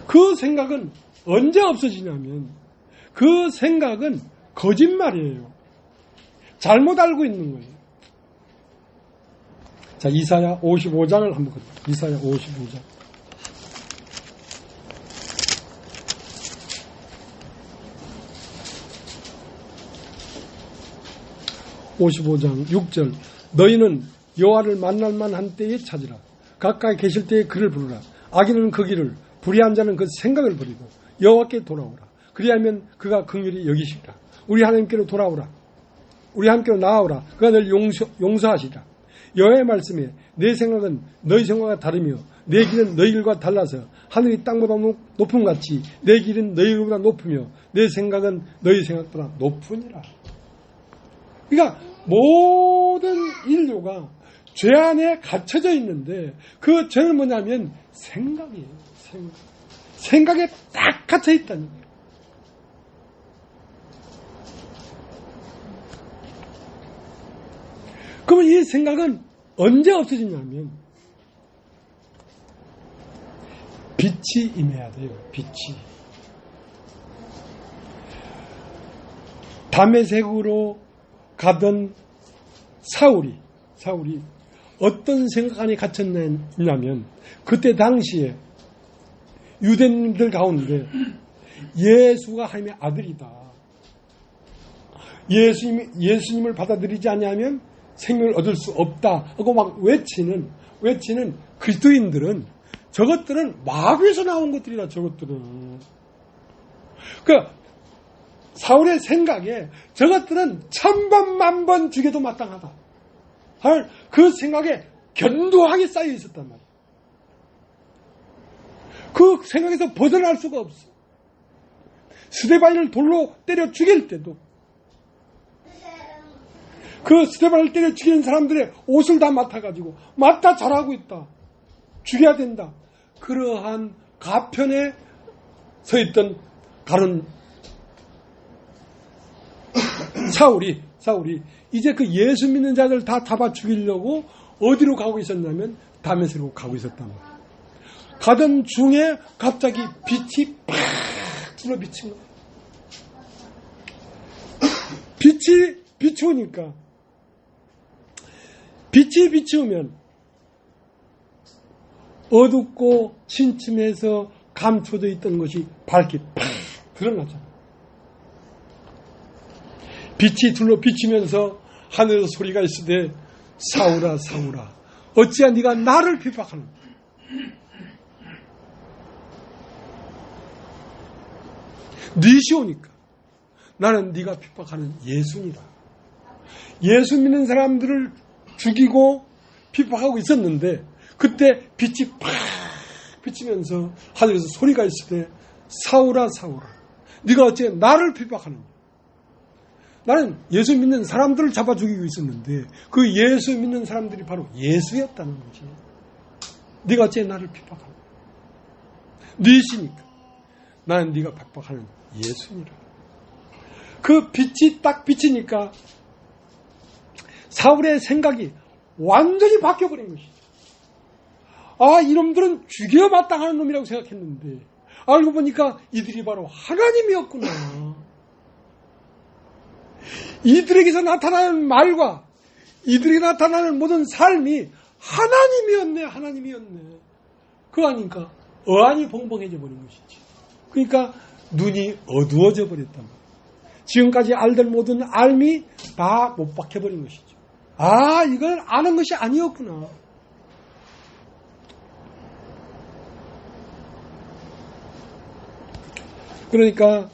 그 생각은 언제 없어지냐면 그 생각은 거짓말이에요. 잘못 알고 있는 거예요. 자, 이사야 55장을 한번 보세요. 이사야 55장. 55장 6절 너희는 여호와를 만날 만한 때에 찾으라. 가까이 계실 때에 그를 부르라. 악인은 그 길을 불의한 자는 그 생각을 버리고 여호와께 돌아오라. 그리하면 그가 긍휼히 여기시리라. 우리 하나님께로 돌아오라. 우리 함께로 나아오라. 그가 널 용서하시리라. 여호와의 말씀에 내 생각은 너희 생각과 다르며 내 길은 너희 길과 달라서 하늘이 땅보다 높음 같이 내 길은 너희 길보다 높으며 내 생각은 너희 생각보다 높으니라. 그러니까 모든 인류가 죄 안에 갇혀져 있는데 그 죄는 뭐냐면 생각이에요. 생각에 딱 갇혀 있다는 거예요. 그러면 이 생각은 언제 없어지냐면 빛이 임해야 돼요. 빛이. 다메섹으로 가던 사울이 어떤 생각 안에 갇혔냐면 그때 당시에 유대인들 가운데 예수가 하나님의 아들이다. 예수님을 받아들이지 않으면 생명을 얻을 수 없다 하고 막 외치는 그리스도인들은 저것들은 마귀에서 나온 것들이다. 저것들은 그러니까 사울의 생각에 저것들은 1000번 만번 죽여도 마땅하다. 그 생각에 견고하게 쌓여 있었단 말이에요. 그 생각에서 벗어날 수가 없어. 스데반을 돌로 때려 죽일 때도 그 스데반을 때려 죽이는 사람들의 옷을 다 맡아가지고 맡아 잘하고 있다. 죽여야 된다. 그러한 가편에 서 있던 가룟 사울이 이제 그 예수 믿는 자들 다 잡아 죽이려고 어디로 가고 있었냐면 다메섹으로 가고 있었단 말이에요. 가던 중에 갑자기 빛이 팍 불어 비친 거예요. 빛이 비추니까 빛이 비추면 어둡고 침침해서 감춰져 있던 것이 밝게 팍 드러나잖아요. 빛이 둘러 비치면서 하늘에서 소리가 있으되 사울아 사울아 어찌야 네가 나를 핍박하는가. 넷이 오니까 나는 네가 핍박하는 예수니라. 예수 믿는 사람들을 죽이고 핍박하고 있었는데 그때 빛이 팍 비치면서 하늘에서 소리가 있으되 사울아 사울아 네가 어찌 나를 핍박하는가. 나는 예수 믿는 사람들을 잡아 죽이고 있었는데 그 예수 믿는 사람들이 바로 예수였다는 거지. 네가 어찌 나를 핍박하는가. 넷이니까 나는 네가 핍박하는 예수니라. 그 빛이 딱 비치니까 사울의 생각이 완전히 바뀌어버린 것이죠. 아, 이놈들은 죽여 마땅하는 놈이라고 생각했는데 알고 보니까 이들이 바로 하나님이었구나. 이들에게서 나타나는 말과 이들에게 나타나는 모든 삶이 하나님이었네. 그거 아니까 어안이 벙벙해져 버린 것이지. 그러니까 눈이 어두워져 버렸단 말이에요. 지금까지 알던 모든 알미 다 못 박혀버린 것이죠. 아, 이건 아는 것이 아니었구나. 그러니까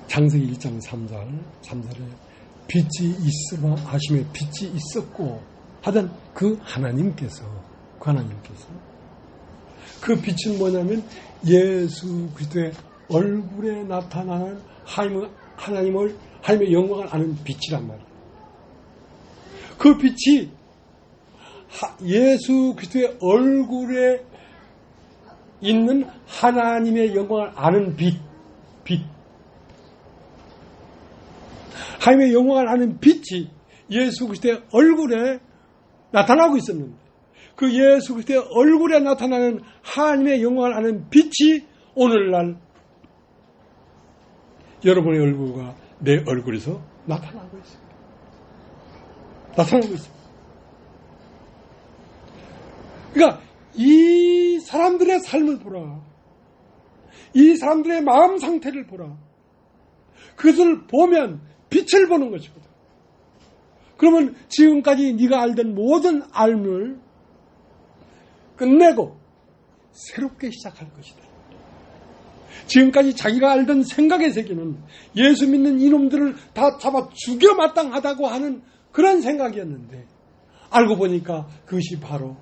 창세기 1장 3절에 빛이 있으라 하시며 빛이 있었고 하던 그 하나님께서 그 빛은 뭐냐면 예수 그리스도의 얼굴에 나타나는 하나님의 영광을 아는 빛이란 말이에요. 그 빛이 예수 그리스도의 얼굴에 있는 하나님의 영광을 아는 빛. 하나님의 영광을 아는 빛이 예수 그리스도의 얼굴에 나타나고 있었는데 그 예수 그리스도의 얼굴에 나타나는 하나님의 영광을 아는 빛이 오늘날 여러분의 얼굴과 내 얼굴에서 나타나고 있습니다. 그러니까 이 사람들의 삶을 보라. 이 사람들의 마음 상태를 보라. 그것을 보면 빛을 보는 것이거든. 그러면 지금까지 네가 알던 모든 알을 끝내고 새롭게 시작할 것이다. 지금까지 자기가 알던 생각의 세계는 예수 믿는 이놈들을 다 잡아 죽여 마땅하다고 하는 그런 생각이었는데 알고 보니까 그것이 바로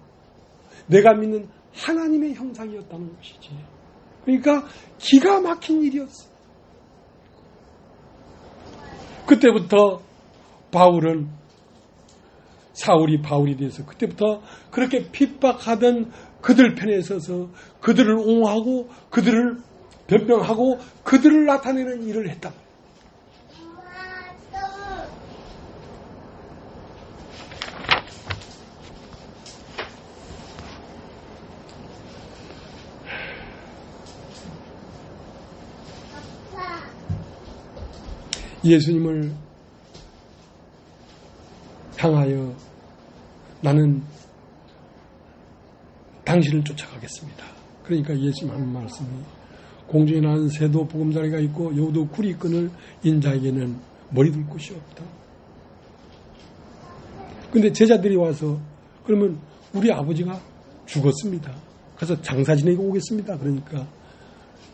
내가 믿는 하나님의 형상이었다는 것이지. 그러니까 기가 막힌 일이었어. 그때부터 사울이 바울이 돼서 그때부터 그렇게 핍박하던 그들 편에 서서 그들을 옹호하고 그들을 변명하고 그들을 나타내는 일을 했다. 예수님을 향하여 나는 당신을 쫓아가겠습니다. 그러니까 예수님 하는 말씀이 공중에 나는 새도 보금자리가 있고 여우도 구리 끈을 인자에게는 머리 둘 곳이 없다. 근데 제자들이 와서 그러면 우리 아버지가 죽었습니다. 그래서 장사 지내고 오겠습니다. 그러니까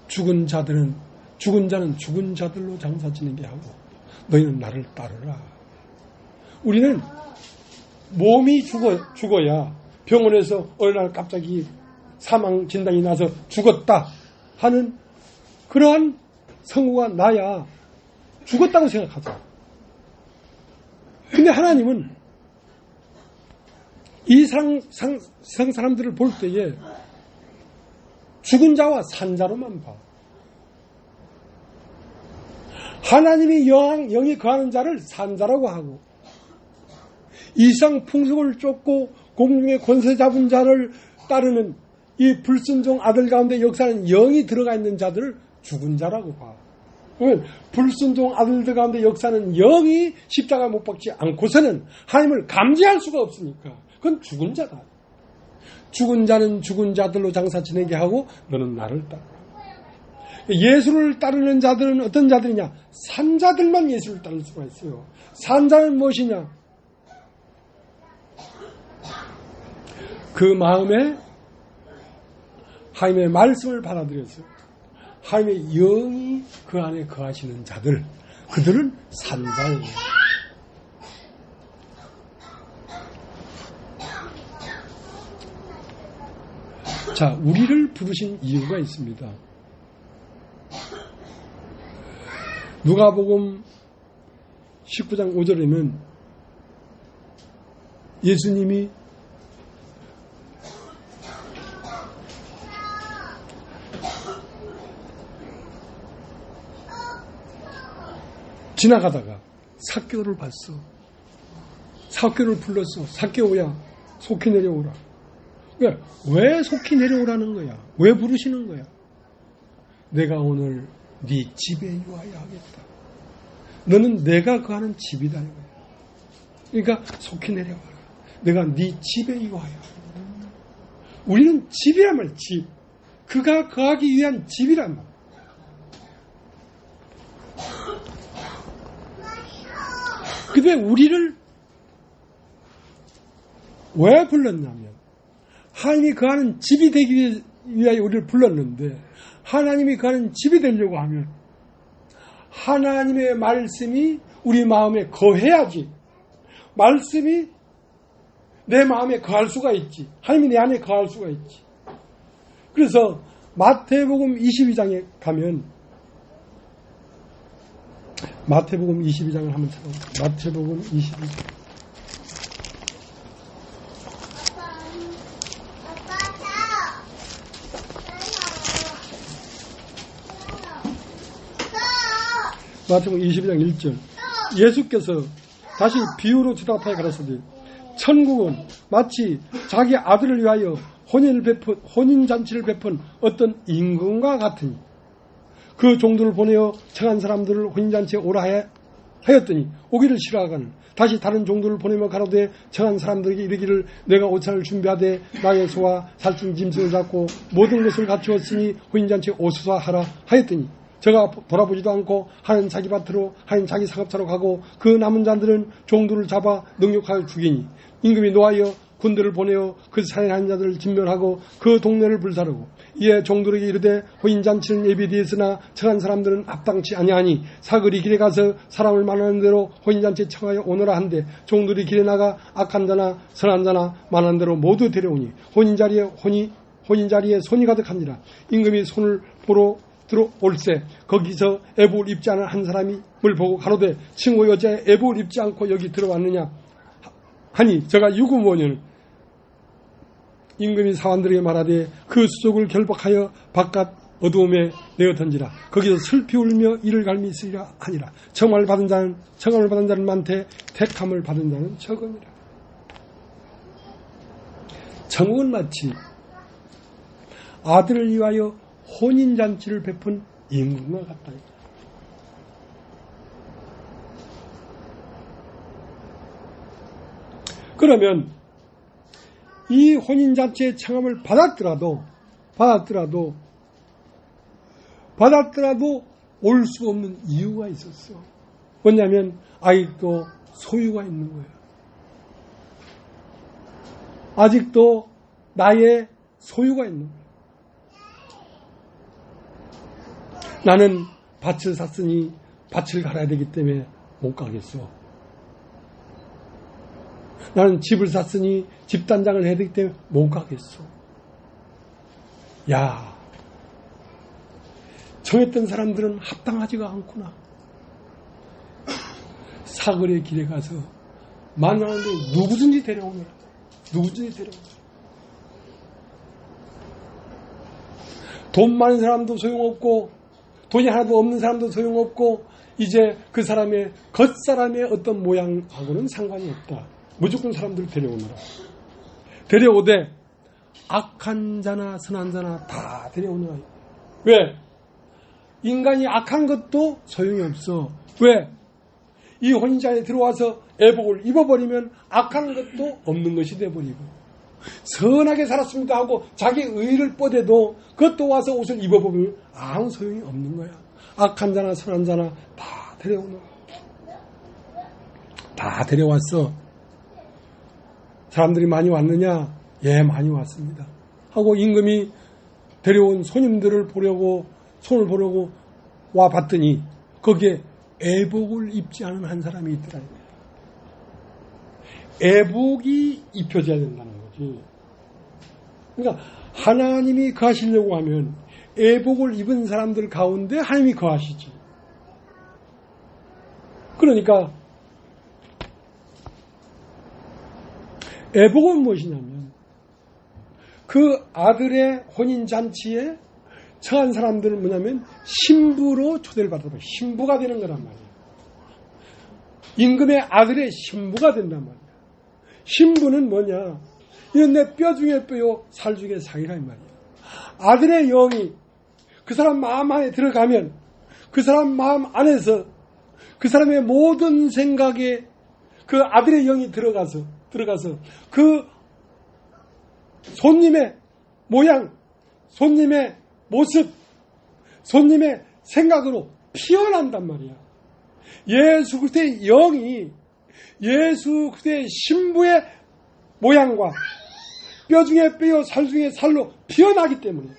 죽은 자는 죽은 자들로 장사 지내게 하고 너희는 나를 따르라. 우리는 몸이 죽어야 병원에서 어느 날 갑자기 사망 진단이 나서 죽었다 하는 그러한 선고가 나야 죽었다고 생각하죠. 근데 하나님은 이 세상 사람들을 볼 때에 죽은 자와 산 자로만 봐. 하나님이 영이 거하는 자를 산 자라고 하고 이상 풍속을 쫓고 공중의 권세 잡은 자를 따르는 이 불순종 아들 가운데 역사하는 영이 들어가 있는 자들을 죽은 자라고 봐. 그러면 불순종 아들들 가운데 역사하는 영이 십자가에 못 박지 않고서는 하나님을 감지할 수가 없으니까 그건 죽은 자다. 죽은 자는 죽은 자들로 장사 지내게 하고 너는 나를 따르라. 예수를 따르는 자들은 어떤 자들이냐? 산 자들만 예수를 따를 수가 있어요. 산 자는 무엇이냐? 그 마음에 하나님의 말씀을 받아들여서 하나님의 영이 그 안에 거하시는 자들, 그들은 산 자예요. 자, 우리를 부르신 이유가 있습니다. 누가복음 19장 5절에는 예수님이 지나가다가 삭개오를 봤어. 삭개오를 불렀어. 삭개오야, 속히 내려오라. 왜 속히 내려오라는 거야? 왜 부르시는 거야? 내가 오늘 네 집에 유하여 하겠다. 너는 내가 거하는 집이다. 그러니까 속히 내려와라. 내가 네 집에 유하여 하겠다. 우리는 집이란 말이야. 집. 그가 거하기 위한 집이란 말이야. 근데 우리를 왜 불렀냐면 하나님이 거하는 집이 되기 위하여 우리를 불렀는데 하나님이 거하는 집이 되려고 하면 하나님의 말씀이 우리 마음에 거해야지. 말씀이 내 마음에 거할 수가 있지. 하나님이 내 안에 거할 수가 있지. 그래서 마태복음 22장에 가면 마태복음 22장을 한번 찾아보세요. 마태복음 22장. 마태복음 22장 1절. 예수께서 다시 비유로 대답하여 가라사대 천국은 마치 자기 아들을 위하여 혼인잔치를 베푼 어떤 임금과 같으니 그 종들을 보내어 청한 사람들을 혼인잔치에 오라 하였더니 오기를 싫어하거늘 다시 다른 종들을 보내며 가로되 청한 사람들에게 이르기를 내가 옷차를 준비하되 나의 소와 살찐 짐승을 잡고 모든 것을 갖추었으니 혼인잔치에 오소서 하라 하였더니 저가 돌아보지도 않고 하는 자기 밭으로 하는 자기 사업차로 가고 그 남은 자들은 종들을 잡아 능욕하여 죽이니 임금이 노하여 군대를 보내어 그 살인한 자들을 진멸하고 그 동네를 불사르고 이에 종들에게 이르되 혼인잔치는 예비되었으나 청한 사람들은 합당치 아니하니 사거리 길에 가서 사람을 만나는 대로 혼인잔치에 청하여 오너라 한데 종들이 길에 나가 악한 자나 선한 자나 만난 대로 모두 데려오니 혼인자리에 손이 가득하니라. 임금이 손을 보러 들어올세 거기서 에복을 입지 않은 한 사람을 보고 가로되 친구 여자의 에복을 입지 않고 여기 들어왔느냐 하니 저가 유구모녀는 임금이 사관들에게 말하되 그 수족을 결박하여 바깥 어두움에 내어 던지라. 거기서 슬피 울며 이를 갈미 있으리라 하니라. 청함을 받은 자는 많되 택함을 받은 자는 적음이라. 천국은 마치 아들을 위하여 혼인잔치를 베푼 임금과 같다. 그러면 이 혼인잔치의 청함을 받았더라도 올 수 없는 이유가 있었어. 뭐냐면 아직도 소유가 있는 거예요. 아직도 나의 소유가 있는 거예요. 나는 밭을 샀으니 밭을 갈아야 되기 때문에 못 가겠어. 나는 집을 샀으니 집단장을 해야 되기 때문에 못 가겠어. 야, 정했던 사람들은 합당하지가 않구나. 사거리의 길에 가서 만나는데 누구든지 데려오느라. 돈 많은 사람도 소용없고 돈이 하나도 없는 사람도 소용없고 이제 그 사람의 겉사람의 어떤 모양하고는 상관이 없다. 무조건 사람들을 데려오느라. 데려오되 악한 자나 선한 자나 다 데려오느라. 왜? 인간이 악한 것도 소용이 없어. 왜? 이 혼인자에 들어와서 애복을 입어버리면 악한 것도 없는 것이 돼버리고 선하게 살았습니다 하고 자기 의를 뻗어도 그것도 와서 옷을 입어보면 아무 소용이 없는 거야. 악한 자나 선한 자나 다 데려오느라. 다 데려왔어. 사람들이 많이 왔느냐? 예, 많이 왔습니다. 하고 임금이 데려온 손님들을 보려고 손을 보려고 와 봤더니 거기에 애복을 입지 않은 한 사람이 있더라. 애복이 입혀져야 된다는 거지. 그러니까 하나님이 거하시려고 하면 애복을 입은 사람들 가운데 하나님이 거하시지. 그러니까 애복은 무엇이냐면 그 아들의 혼인잔치에 처한 사람들은 뭐냐면 신부로 초대를 받아봐. 신부가 되는 거란 말이야. 임금의 아들의 신부가 된단 말이야. 신부는 뭐냐? 이건 내 뼈 중에 뼈요 살 중에 살이라 이 말이야. 아들의 영이 그 사람 마음 안에 들어가면 그 사람 마음 안에서 그 사람의 모든 생각에 그 아들의 영이 들어가서 그 손님의 모양, 손님의 모습, 손님의 생각으로 피어난단 말이야. 예수 그리스도의 영이 예수 그리스도의 신부의 모양과 뼈 중에 뼈요 살 중에 살로 피어나기 때문에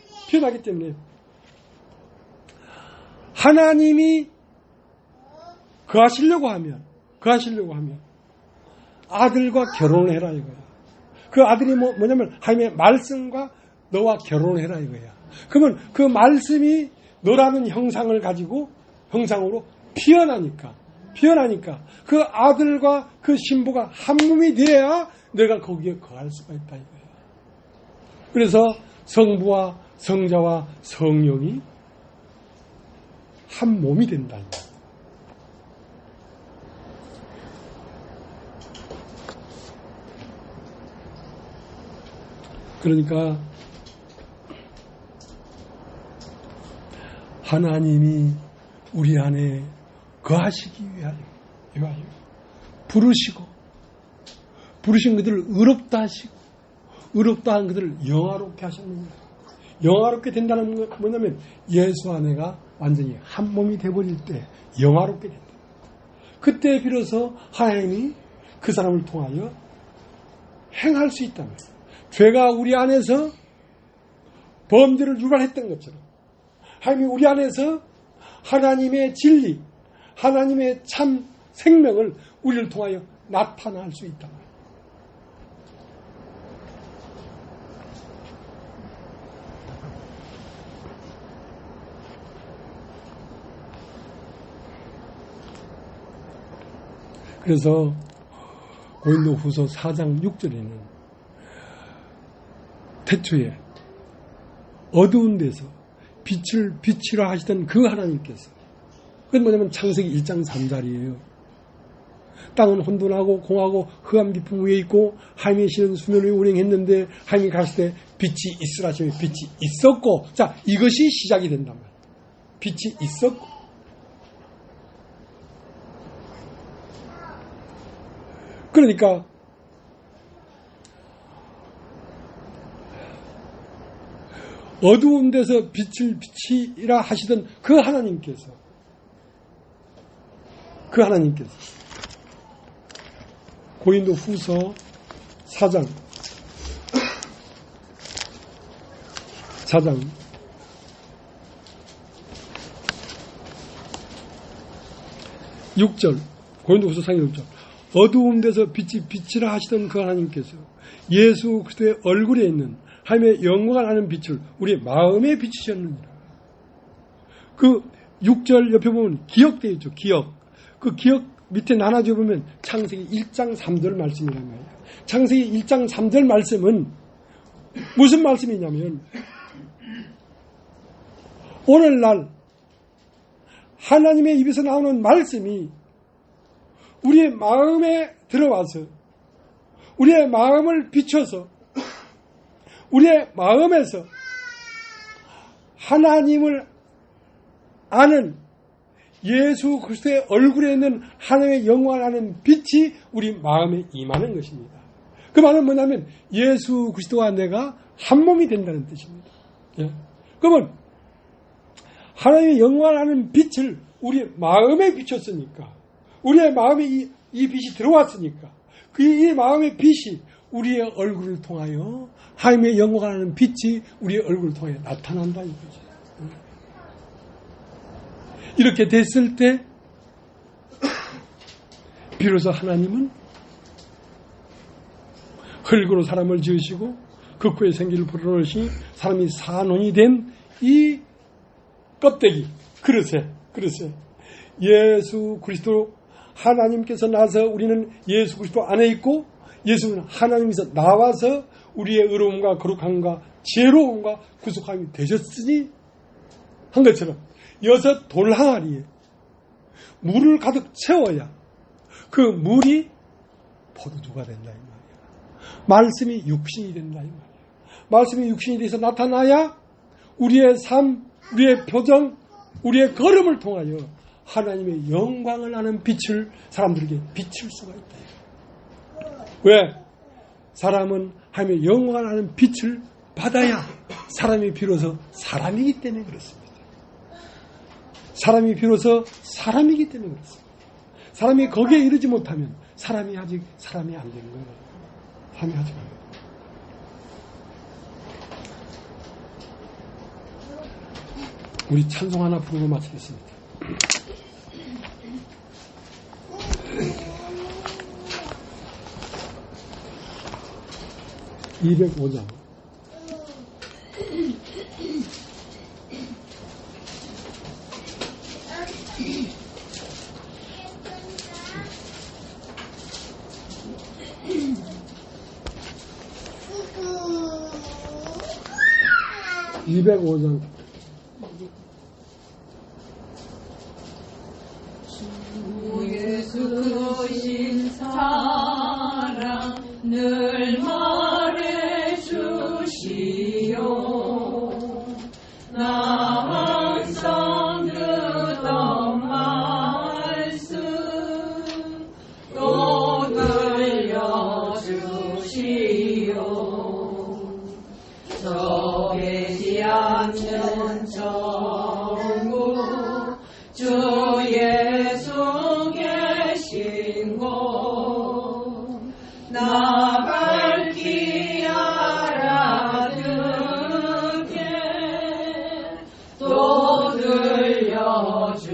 하나님이 거하시려고 하면 아들과 결혼을 해라 이거야. 그 아들이 뭐냐면 하나님의 말씀과 너와 결혼을 해라 이거야. 그러면 그 말씀이 너라는 형상을 가지고 형상으로 피어나니까 그 아들과 그 신부가 한 몸이 돼야 내가 거기에 거할 수가 있다 이거야. 그래서 성부와 성자와 성령이 한 몸이 된다. 그러니까 하나님이 우리 안에 거하시기 위하여 부르신 그들을 의롭다 하시고 의롭다 한 그들을 영화롭게 하셨느니라. 영화롭게 된다는 건 뭐냐면 예수 안에가 완전히 한 몸이 되어버릴 때 영화롭게 된다. 그때 비로소 하나님이 그 사람을 통하여 행할 수 있다면 죄가 우리 안에서 범죄를 유발했던 것처럼 하나님이 우리 안에서 하나님의 진리, 하나님의 참 생명을 우리를 통하여 나타날 수 있다. 그래서 고린도후서 4장 6절에는 태초에 어두운 데서 빛을 빛이라 하시던 그 하나님께서, 그건 뭐냐면 창세기 1장 3절이에요. 땅은 혼돈하고 공하고 흑암 깊음 위에 있고 하나님의 신은 수면 위에 운행했는데 하나님이 가실 때 빛이 있으라 하시면 빛이 있었고, 자, 이것이 시작이 된단 말이에요. 빛이 있었고. 그러니까 어두운 데서 빛을 비치라 하시던 그 하나님께서 고린도후서 4장 6절, 고린도후서 4장 6절, 어두운 데서 빛이 비치라 하시던 그 하나님께서 예수 그리스도의 얼굴에 있는 하나님의 영광을 아는 빛을 우리의 마음에 비추셨느니라. 그 6절 옆에 보면 기억되어 있죠. 기억. 그 기억 밑에 나눠져 보면 창세기 1장 3절 말씀이란 말이에요. 창세기 1장 3절 말씀은 무슨 말씀이냐면 오늘날 하나님의 입에서 나오는 말씀이 우리의 마음에 들어와서 우리의 마음을 비춰서 우리의 마음에서 하나님을 아는 예수 그리스도의 얼굴에 있는 하나님의 영광을 아는 빛이 우리 마음에 임하는 것입니다. 그 말은 뭐냐면 예수 그리스도와 내가 한 몸이 된다는 뜻입니다. 예. 그러면 하나님의 영광을 아는 빛을 우리 마음에 비췄으니까, 우리의 마음에 이 빛이 들어왔으니까 이 마음의 빛이 우리의 얼굴을 통하여 하나님의 영광을 아는 빛이 우리의 얼굴을 통하여 나타난다 이거죠. 이렇게 됐을 때 비로소 하나님은 흙으로 사람을 지으시고 그 코에 생기를 불어넣으시니 사람이 산혼이 된 이 껍데기 그릇에 예수 그리스도 하나님께서 나서 우리는 예수 그리스도 안에 있고 예수는 하나님께서 나와서 우리의 의로움과 거룩함과 지혜로움과 구속함이 되셨으니 한 것처럼 6 돌항아리에 물을 가득 채워야 그 물이 포도주가 된다 이 말이야. 말씀이 육신이 된다 이 말이야. 말씀이 육신이 돼서 나타나야 우리의 삶, 우리의 표정, 우리의 걸음을 통하여 하나님의 영광을 아는 빛을 사람들에게 비칠 수가 있다. 왜? 사람은 하나님의 영광을 아는 빛을 받아야 사람이 비로소 사람이기 때문에 그렇습니다. 사람이 비로소 사람이기 때문에 그렇습니다. 사람이 거기에 이르지 못하면 사람이 아직 사람이 안 된 거예요. 사람이 아직 안 된 거예요. 우리 찬송 하나 부르고 마치겠습니다. 205장. (205장) 주 예수 크신 사랑 늘 말해주시오. 나 항상 듣던 말씀 또 들려주시오. 정해지 않는 정국 주 예수 계신 곳 나 밝히 알아듣게 또 들려주시오.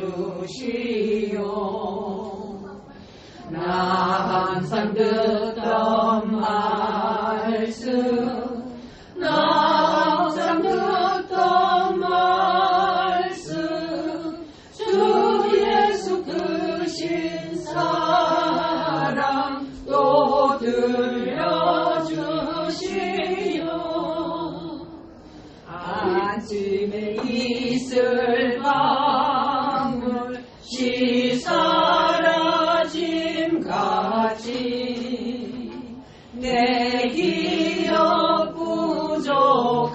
나 항상 듣던 말씀 나 항상 듣던 말씀 주 예수 크신 사랑 또 들려주시오. 아침에 있을 방울 시 사라짐같이 내 기억 부족하여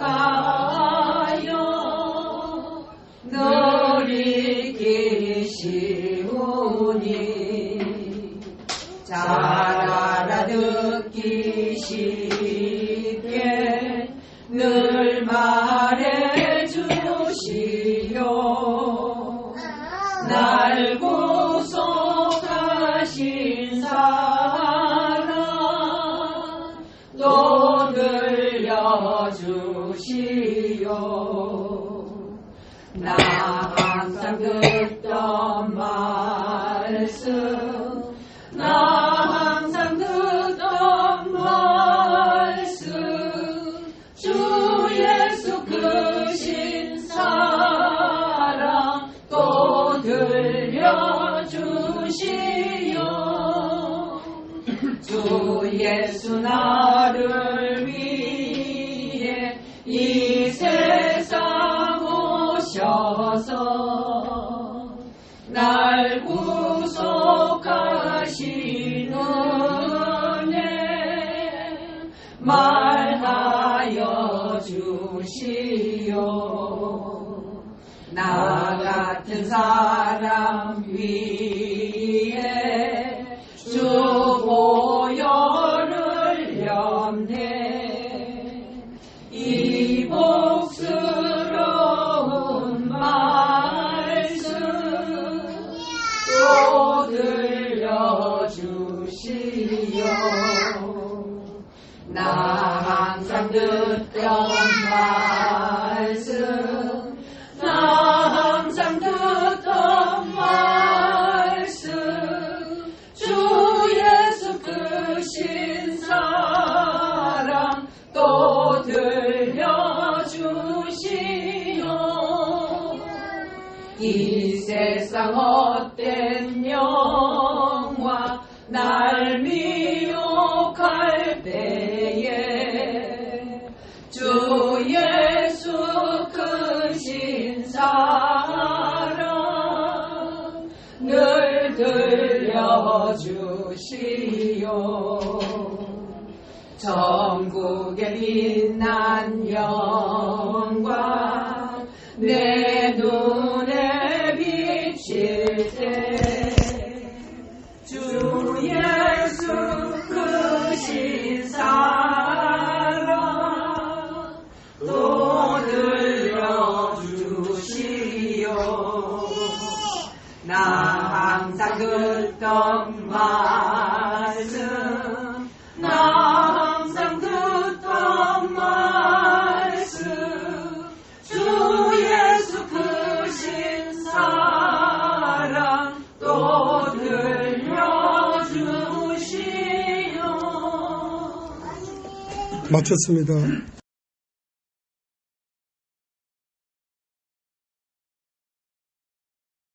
늘 잊기시오니 잘 알아듣기 쉽게 늘 말해주시오. 날 구속하신 사랑 또 들려주시오. 나 항상 듣던 말씀 나 항상 듣던 말씀 주 예수 크신 사랑 또 들려주시오. 주 예수 나를 위해 이 세상 오셔서 날 구속하신 은혜 말하여 주시오. 나 같은 사람 위에 주 보혈을 렸네. 이 복스러운 말씀 또 들려주시오. 나 항상 듣던 말씀 나 항상 듣던 말씀 주 예수 크신 사랑 또 들려주시오. 이 세상 헛된 영화 날 미혹할 때에 주 예수 크신 사랑 늘 들려주시오. 전국에 빛난 영광 내 눈에 비칠 때 주 예수 크신 사랑 또 들려주시오. 나 항상 듣던 말씀 나 항상 듣던 말씀 주 예수 크신 사랑 또 들려주시오. 마쳤습니다.